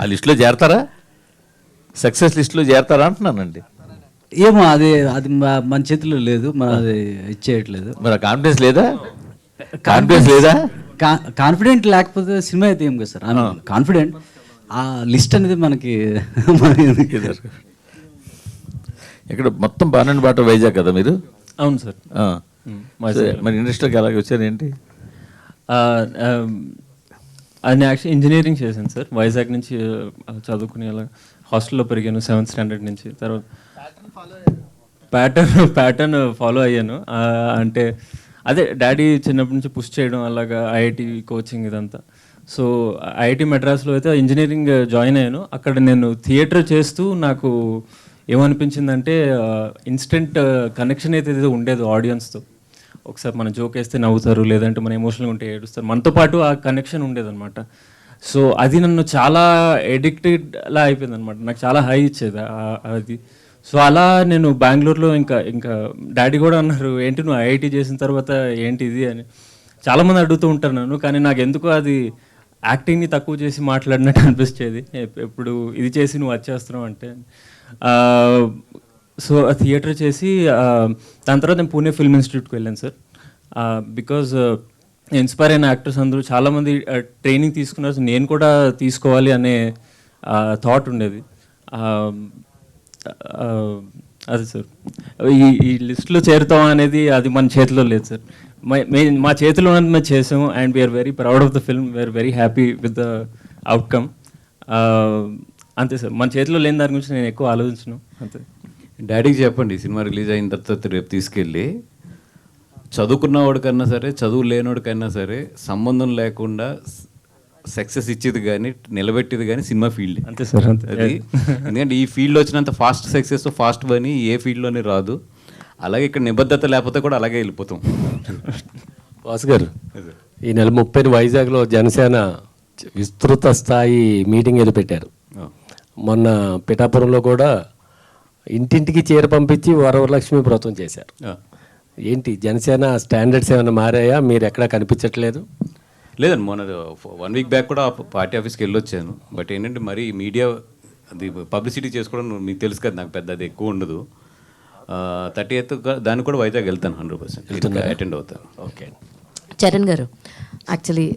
ఆ లిస్టులో చేరతారా? సక్సెస్ లిస్టులో చేరతారా అంటున్నానండి. ఏమో అది అది మన చేతిలో లేదు, మన అది ఇచ్చేయట్లేదు. మరి కాన్ఫిడెన్స్ లేదా? కాన్ఫిడెంట్ లేకపోతే సినిమా అయితే ఏం కదా సార్. కాన్ఫిడెంట్, ఆ లిస్ట్ అనేది మనకి ఇక్కడ మొత్తం 12 బాట వైజాగ్ కదా మీరు? అవును సార్. మరి ఇండస్ట్రీకి అలాగే వచ్చారు ఏంటి? అది యాక్చువల్లీ ఇంజనీరింగ్ చేశాను సార్. వైజాగ్ నుంచి చదువుకుని అలా హాస్టల్లో పెరిగాను 7th స్టాండర్డ్ నుంచి. తర్వాత ప్యాటర్న్ ఫాలో అయ్యాను. అంటే అదే డాడీ చిన్నప్పటి నుంచి పుష్ చేయడం, అలాగా ఐఐటి కోచింగ్ ఇదంతా. సో ఐఐటి మెడ్రాస్లో అయితే ఇంజనీరింగ్ జాయిన్ అయ్యాను. అక్కడ నేను థియేటర్ చేస్తూ నాకు ఏమనిపించిందంటే ఇన్స్టెంట్ కనెక్షన్ అయితే ఉండేది ఆడియన్స్తో. ఒకసారి మన జోక్ వేస్తే నవ్వుతారు, లేదంటే మన ఎమోషనల్గా ఉంటే ఏడుస్తారు, మనతో పాటు ఆ కనెక్షన్ ఉండేదన్నమాట. సో అది నన్ను చాలా ఎడిక్టెడ్లా అయిపోయింది అనమాట, నాకు చాలా హై ఇచ్చేది అది. సో అలా నేను బెంగళూరులో ఇంకా డాడీ కూడా అన్నారు, ఏంటి నువ్వు ఐఐటి చేసిన తర్వాత ఏంటి ఇది అని. చాలామంది అడుగుతూ ఉంటారు నన్ను, కానీ నాకు ఎందుకో అది యాక్టింగ్ని తక్కువ చేసి మాట్లాడినట్టు అనిపించేది. ఎప్పుడు ఇది చేసి నువ్వు వచ్చేస్తున్నావు అంటే. సో థియేటర్ చేసి దాని తర్వాత నేను పూణే ఫిల్మ్ ఇన్స్టిట్యూట్కి వెళ్ళాను సార్. బికాజ్ ఇన్స్పైర్ అయిన యాక్టర్స్ అందరూ చాలామంది ట్రైనింగ్ తీసుకున్నారు, సో నేను కూడా తీసుకోవాలి అనే థాట్ ఉండేది. అదే సార్, ఈ లిస్ట్లో చేరుతాం అనేది అది మన చేతిలో లేదు సార్. మా చేతిలో ఉన్నది మేము చేసాము and we are very proud of the film, we are very happy with the outcome. అంతే సార్, మన చేతిలో లేని దాని గురించి నేను ఎక్కువ ఆలోచించను. అంతే. డాడీకి చెప్పండి సినిమా రిలీజ్ అయిన తర్వాత రేపు తీసుకెళ్ళి, చదువుకున్నవాడికన్నా సరే చదువు లేనివాడికైనా సరే సంబంధం లేకుండా సక్సెస్ ఇచ్చేది కానీ నిలబెట్టేది కానీ సినిమా ఫీల్డ్. అంతే సార్, అంతే. అది ఎందుకంటే ఈ ఫీల్డ్లో వచ్చినంత ఫాస్ట్ సక్సెస్ ఫాస్ట్ అని ఏ ఫీల్డ్లోనే రాదు. అలాగే ఇక్కడ నిబద్ధత లేకపోతే కూడా అలాగే వెళ్ళిపోతాం. వాసు గారు, ఈ నెల 30 వైజాగ్లో జనసేన విస్తృత స్థాయి మీటింగ్ ఏదో పెట్టారు. మొన్న పిఠాపురంలో కూడా ఇంటింటికి చీర పంపించి వరవరలక్ష్మి వ్రతం చేశారు. ఏంటి జనసేన స్టాండర్డ్స్ ఏమైనా మారాయా? మీరు ఎక్కడా కనిపించట్లేదు? లేదండి, మొన్న 1 వీక్ బ్యాక్ కూడా పార్టీ ఆఫీస్కి వెళ్ళొచ్చాను. బట్ ఏంటంటే మరి మీడియా అది పబ్లిసిటీ చేసుకోవడం మీకు తెలుసు కదా, నాకు పెద్ద అది ఎక్కువ ఉండదు. 30th దానికి కూడా వైజాగ్ వెళ్తాను, 100% అటెండ్ అవుతాను. ఓకే. చరణ్ గారు, యాక్చువల్లీ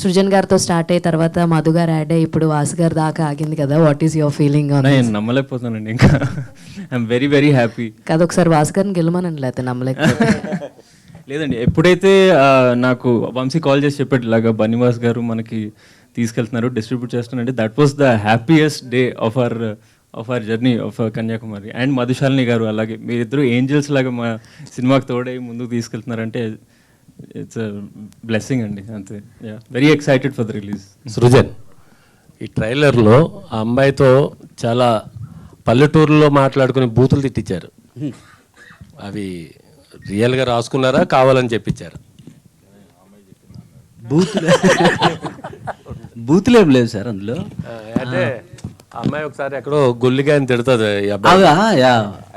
సృజన్ గారితో స్టార్ట్ అయిన తర్వాత మధు గారు యాడ్ అయ్యి ఇప్పుడు వాసు గారి దాకా ఆగింది కదా, వాట్ ఈస్ యువర్ ఫీలింగ్? నేను నమ్మలేకపోతానండి, ఇంకా ఐఎమ్ వెరీ వెరీ హ్యాపీ. కాదు, ఒకసారి వాసు గారిని గెలమనండి, లేకపోతే నమ్మలేకపోతే. లేదండి, ఎప్పుడైతే నాకు వంశీ కాల్ చేసి చెప్పాడు ఇలాగా బన్నివాస్ గారు మనకి తీసుకెళ్తున్నారు, డిస్ట్రిబ్యూట్ చేస్తున్నారంటే that was the happiest day of our journey of Kanyakumari. And Madhu Shalini గారు అలాగే మీరిద్దరు ఏంజల్స్ లాగా మా సినిమాకి తోడై ముందుకు తీసుకెళ్తున్నారంటే ఇట్స్ బ్లెస్సింగ్ అండి, అంతే. Very excited for the release. Srujan, ఈ ట్రైలర్లో ఆ అమ్మాయితో చాలా పల్లెటూరులో మాట్లాడుకుని బూతులు తిట్టించారు. అవి రియల్గా రాసుకున్నారా, కావాలని చెప్పించారా? బూతులు ఏం లేవు సార్ అందులో. అంటే అమ్మాయి ఒకసారి ఎక్కడో గొల్లిగా అని తిడుతుంది ఈ అబ్బాయి.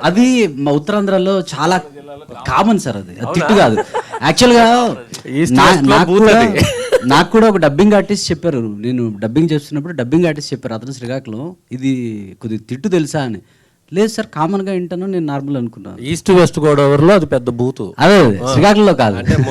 అది మా ఉత్తరాంధ్రలో చాలా కామన్ సార్, అది తిట్టు కాదు. యాక్చువల్గా నాకు కూడా ఒక డబ్బింగ్ ఆర్టిస్ట్ చెప్పారు, నేను డబ్బింగ్ చేస్తున్నప్పుడు డబ్బింగ్ ఆర్టిస్ట్ చెప్పారు, అతను శ్రీకాకుళం, ఇది కొద్దిగా తిట్టు తెలుసా అని. లేదు సార్, కామన్గా వింటాను, నేను నార్మల్ అనుకున్నాను. ఈస్ట్ వెస్ట్ గోదావరిలో అది పెద్ద బూతు. అదే శ్రీకాకుళంలో కాదు.